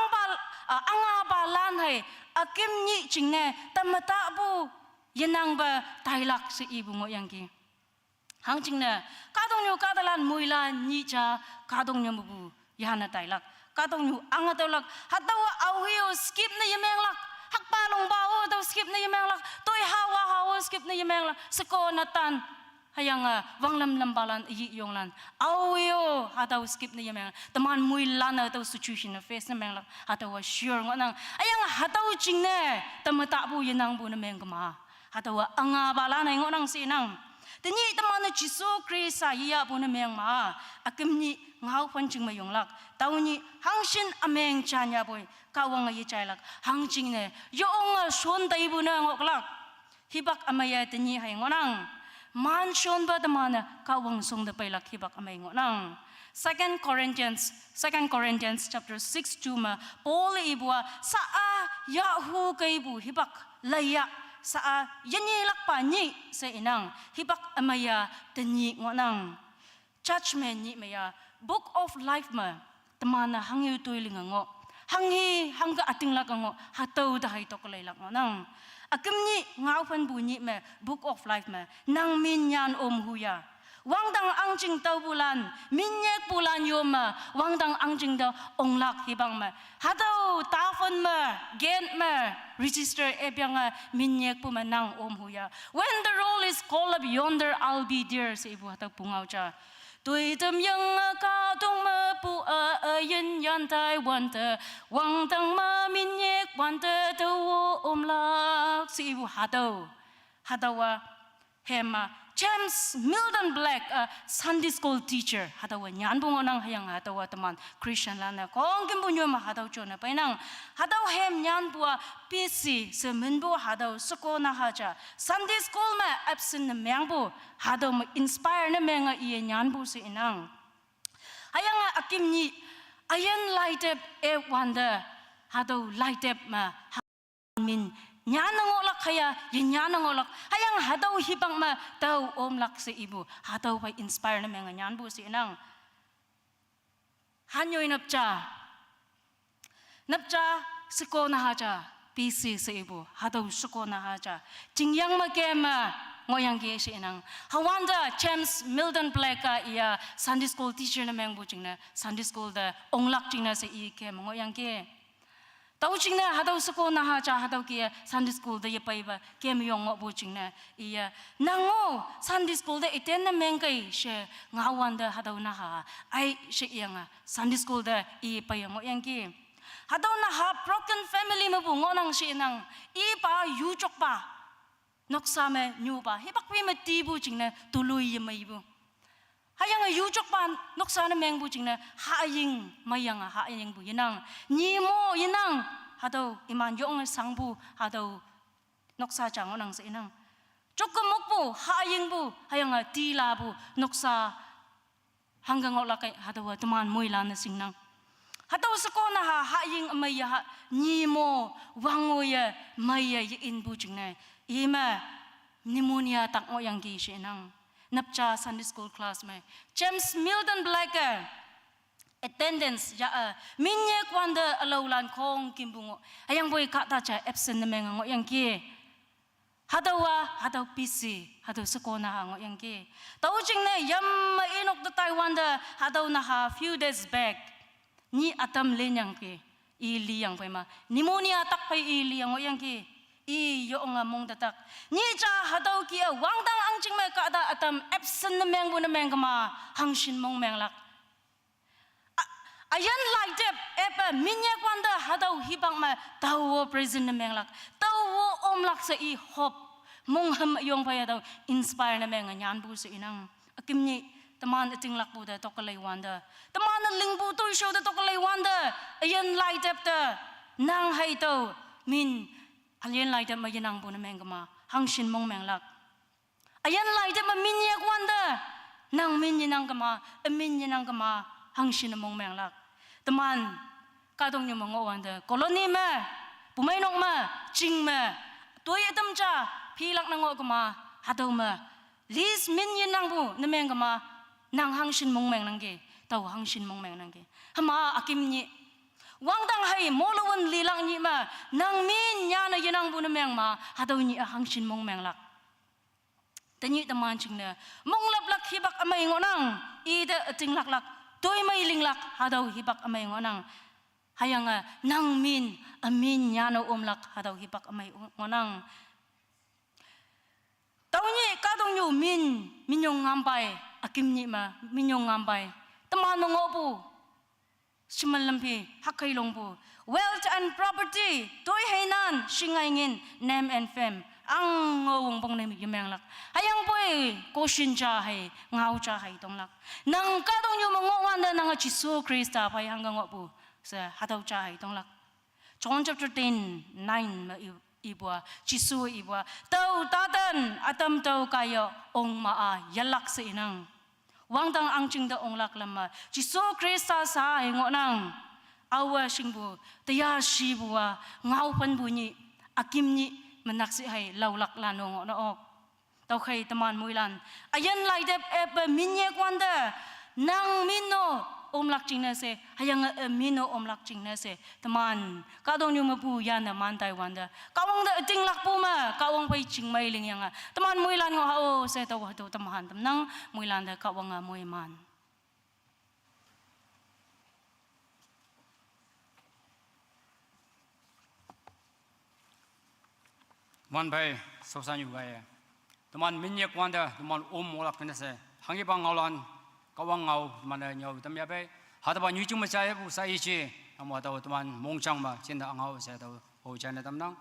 balan hai akim ni chingne tamata bu yenang ba tailak si ibu mo yang ki hang chingne kadong nyu kadalan muila ni cha kadong nyu bu yana tailak kadong nyu ang atolak hatawa awhiyo skip na yemeng lak hakpalong bawo daw skip na yemeng lak toy hawa skip na yemeng lak seko natan hayang wanglam lambalan yi yonglan awyo hataw skip na yemeng taman muilan ataw situation na face na meng hataw sure ngonang ayang hataw chingne tamata bu yenang bu na meng kama hataw anga balan ay ngonang sinang tini taman na jisu krista iya bu na meng ma akimni ngau panching mayonglak tawni hangshin ameng chanya boy kawang yi chailak hangching ne yong son dai bu na ngoklak hibak amaya tini hay ngonang mansion ba damana kawang song da pailak hibak amay ngonang 2 Corinthians chapter 6 ma Paul ibua saa yahu kaibu hibak laya saa yanilak pa ni sa inang hibak amaya tani ngonang judgment ni maya book of life ma tamana hangi tuiling ngo hangi hangga ating lak ngo hataw dahay to kalaylak ngonang akimni ngaupan bunyi me book of life me nang minyan huya wangdang angjing tau bulan minyek bulan yoma wangdang angjing da onglak hibang me hadaw tafon me gen me register ebyang minyek pu me nang huya when the roll is called up yonder I'll be there sa ibu hataw pungaw cha Tui tâm yang ca tung ma pu yin yan tai wan te wang tang ma min yek wan te tu lak si ibu hadawa hema James Milton Black Sunday school teacher hadawa nyan bungo nang hayang hadawa teman Christian lana kong kimbunyo ma hadaw chona painang hadaw hem nyan bua PC semenbo hadaw suko na haja Sunday school ma absent na mengbo hadaw ma inspire na menga iye nyan bu si inang hayang akim ni ayan lightep wanda hadaw lightep ma min nyanangolak kaya nyanangolak hayang hadaw hibang ma daw omlak si ibu hadaw pa inspire na mga nyanbu si inang hanyoy napcha siko na haja PC si ibu hadaw siko na haja jingyang magema ngoyang gi si inang hawanda James Milton Black iya Sunday school teacher na mga bu jingna Sunday school da onglak jingna si ike ngoyang gi tau chingna hadaw suko na haja hadaw kia Sunday school da yapaiba kem yong bu chingna iya nango Sunday school da iten na mengkai she ngawan da hadaw na ha ai she yang Sunday school da i payang yang ki hadaw na ha broken family mo bu ngonang she nang i pa yu chok pa noksa me nyu pa hibak pi me ti bu chingna tului mai bu hayang yujok pan noksa na meng bu jingna haing mayang haing bu yinang nimo yinang hadaw iman yong sang bu hadaw noksa chang onang sa inang chokom mok bu haing bu hayang tila bu noksa hanggang ngok lakai hadawa teman muilan na singnang hadaw sakona ha ying amaya ha nimo wangoya maya yin bu jingnai ima pneumonia tak ngo yang gi shenang napcha Sunday school class mai James Milton Blacker attendance ya minye kwanda alaulan kong kimbungo ayang boy kata cha absent na menga ngo yang gi hadaw PC hadaw sakona ngo yang gi tau jingne yam inok the Taiwan da hadaw na ha few days back ni atam lenyang ke ili yang pai ma pneumonia tak pai ili yang ngo yang gi i yo nga mong datak ni cha hadaw kia wangdang ang jing mai ka da atam absent na meng bu na meng kama hangshin mong meng lak ayan like dep epa minya kwanda hadaw hibang ma tawo present na meng lak tawo om lak sa i hope mong ham yong pa daw inspire na meng nyan bu sa inang akim ni teman ating lak bu da tokalay wanda teman na lingbu to show da tokalay wanda ayan like dep da nang hai to min alien lai de ma yanang bu na meng kama hangshin mong meng lak ayan lai de ma minya kwanda nang min yanang kama amin yanang kama hangshin mong meng lak teman kadong nyu mong wanda koloni ma pumai nok ma jing ma toy atam cha philak nang ngo kama hadaw ma lis min yanang bu na meng kama nang hangshin mong meng nang ge taw hangshin mong meng nang ge hama akim ni wangdang hai molawan lilang ni ma nang min nya na yanang bu na meng ma hadaw ni hangshin mong meng lak tanyi taman chingna mong lap lak hibak amai ngonang ida ating lak lak toy mai ling lak hadaw hibak amai ngonang hayanga nang min amin nya na lak hadaw hibak amai ngonang tawni kadong yu minyong ngampai akim ni ma minyong ngampai taman ngobu Shimalampi, Hakai Longbu, wealth and property, toy hainan, shingaingin, name and fame, ang ngawong bong name yumeng lak. Hayang boy, koshin cha hay, ngaw cha hay tong lak. Nang kadong yung mga wanda nang Jisu Krista pay hanggang wapu sa hataw cha hay tong lak. John chapter 10, 9 ibwa, Jisu ibwa, tau tatan atam tau kayo ong maa yalak sa inang. Wangdang ang jing da ong lak lama Jisu Krista sa ngo nang awa singbu taya shibua ngau pan bunyi akim ni menaksi hai laulak lanong no ok tau khai taman muilan ayan lai dep ep minye kwanda nang minno omlak jing na se hayang minno omlak jing na se taman kadong nyu mapu yan na man Taiwan da kawang da ting lak pu ma kawang pai jing mai ling yang taman muilan ngo hao se taw hatu tamahan tamnang muilan da kawang moi man man bai sosan yu gai taman minye kwanda taman molak na se hangi bang ngaulan kawang ngau mana nyau tam ya bai hadawa nyu chung ma cha bu sa yi chi amo taw taman mongchang ma chen da ngau se taw ho chan na tam nang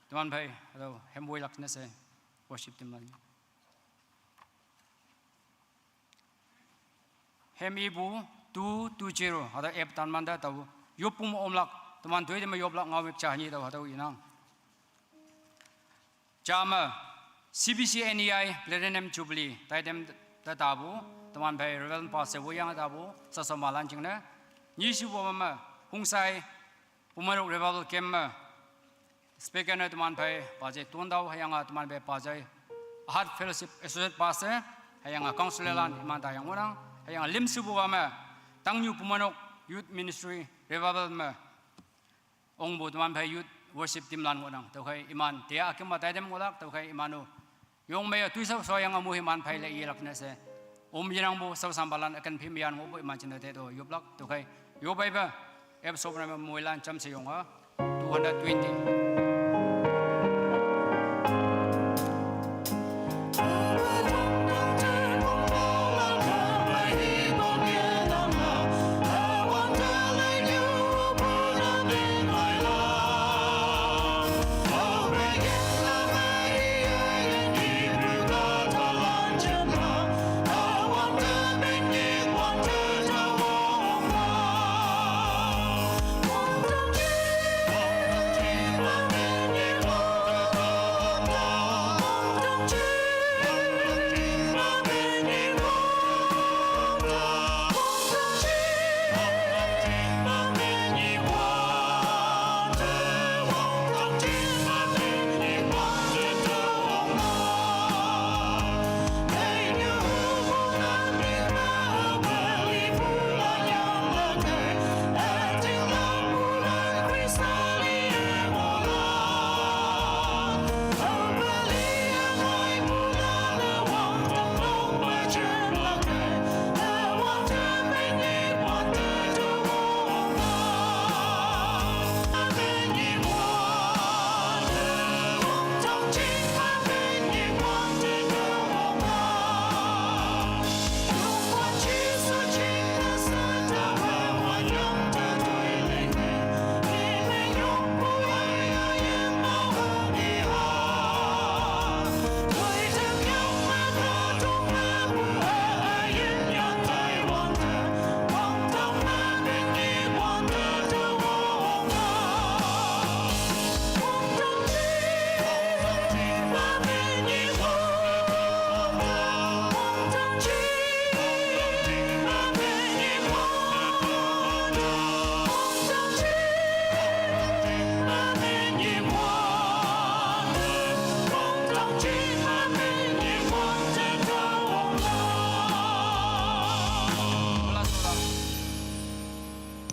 taman bai hadaw hemboi lak na se worship tim lan hem ibu 220 hada ep tan man da taw yopum omlak taman doi de ma yoblak ngau mek cha ni taw hadaw inang Jama CBCNEI Platinum Jubilee Taidem Tatabu Taman Bay Reverend Pastor Wuyang Tabu Sasamalan Jingna Nishi Wama Hungsai Pumaruk Revival Kemma Speaker na Taman Bay Pajay Tundau Hayanga Taman Bay Pajay Heart Fellowship Associate Pastor Hayanga Counselor Lan Imanta Yang Unang Hayanga Limsu Wama Tangyu Pumaruk Youth Ministry Revival Ma Ongbu Taman Bay Youth worship team lan ngonang tau khai iman tia akim ma taidem ngolak tau khai imanu yong me tu sa soyang amu himan phai le ilak na se yinang bu sau sambalan akan phimian ngo bu iman chin te do yoblak tau khai yo bai ba ep sobra ma muilan cham se yong ha 220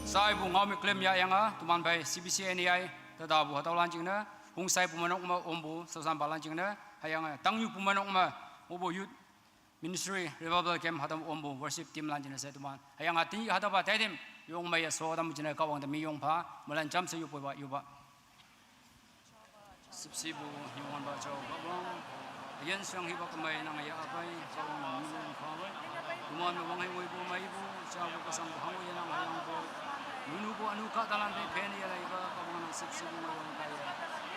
sai bu ngau mi klem ya yang tuman bai CBC NAI tada bu hatau lan jingna hung sai bu manok ma ombu sosan balan jingna hayang tang yu bu manok ma obo youth ministry revival camp hadam ombu worship team lan jingna sai tuman hayang ati hada ba taidim yong mai so dam jingna kawang da mi yong pha malan jam se yu ba yu ba sibsibu yong ba chau ba bong yen sang hi ba kamai nang ya apai kawang mi yong pha ba tuman ma wang hai woi bu mai bu cha bu ka sang hang yen nang hayang bo Nunu bu anu ka dalam pe pen ya lai ba ka bang na sip sip mo yong ka ya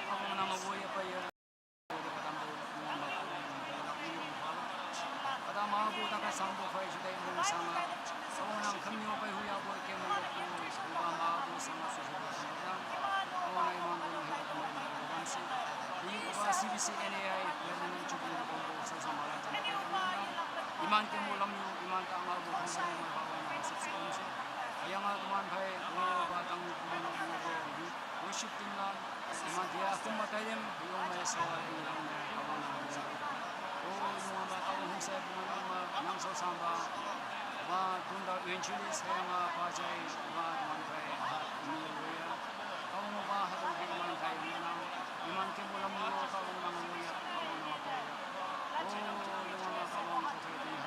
ka bang na mo ya pa ya ka tam bu mo ma ka bang na mi yong pa ka da ma bu ta ka sang bu phai chudai mo sang na sa bang na kham yo pa hu ya bo ke mo ku ba ma bu sang na su su ba na ka bang na imang bu hi ka ma na bang si ni ba CBC NAI ya na chu bu ko bo sa sa ma la ta iman ke mo lam yu iman ka ma bu ka sa mo ba na sip sip mo si yang teman baik, batang teman worship team lah, teman dia aku matayem, yang mai soal yang kawan yang batang husai teman yang so samba, tunda eventually saya pajai, teman baik, ini ya, kawan hatu teman baik iman ke mulam kawan ya, kawan apa ya, yang kawan putri ini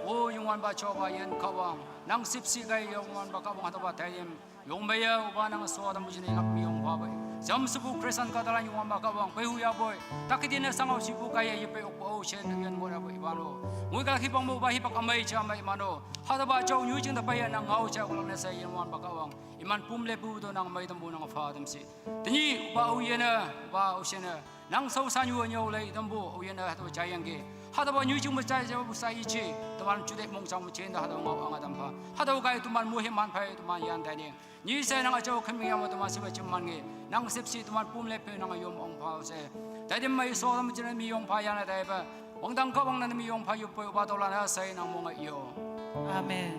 Oh, yung wan ba coba yan kawang nang sipsi kay yung wan ba kawang ato ba tayem yung maya uba nang suwa damo jine ngap miyong babay jam subu kresan kadalan yung wan ba kawang pehu ya boy takidina sangaw sibu kaya yepe okpo ocean yan mo na boy ibano ngui ka hipang mo ba hipak amay chamay imano hata ba chow nyujing da paya nang ngau cha ulang na sa yung wan ba kawang iman pumle budo nang may tambo nang fadam si tini uba uyena uba ocean nang sau sanyu nyo lay tambo uyena hato jayangge hada ba nyujing mo cha ja bu sai chi tuman jude mong chang mo chen da hada ngau anga dam pha hada ga tuman mo he man phai tuman yan dai ni ni se nang cho khami ya mo tuman se ba chim man nge nang sep si tuman pumle pe nang yom ong pha se dai dem mai so dam chen mi yong pha ya na dai ba wang dang ka wang na mi yong pha yu pe ba do la na sai nang mo nga yo Amen.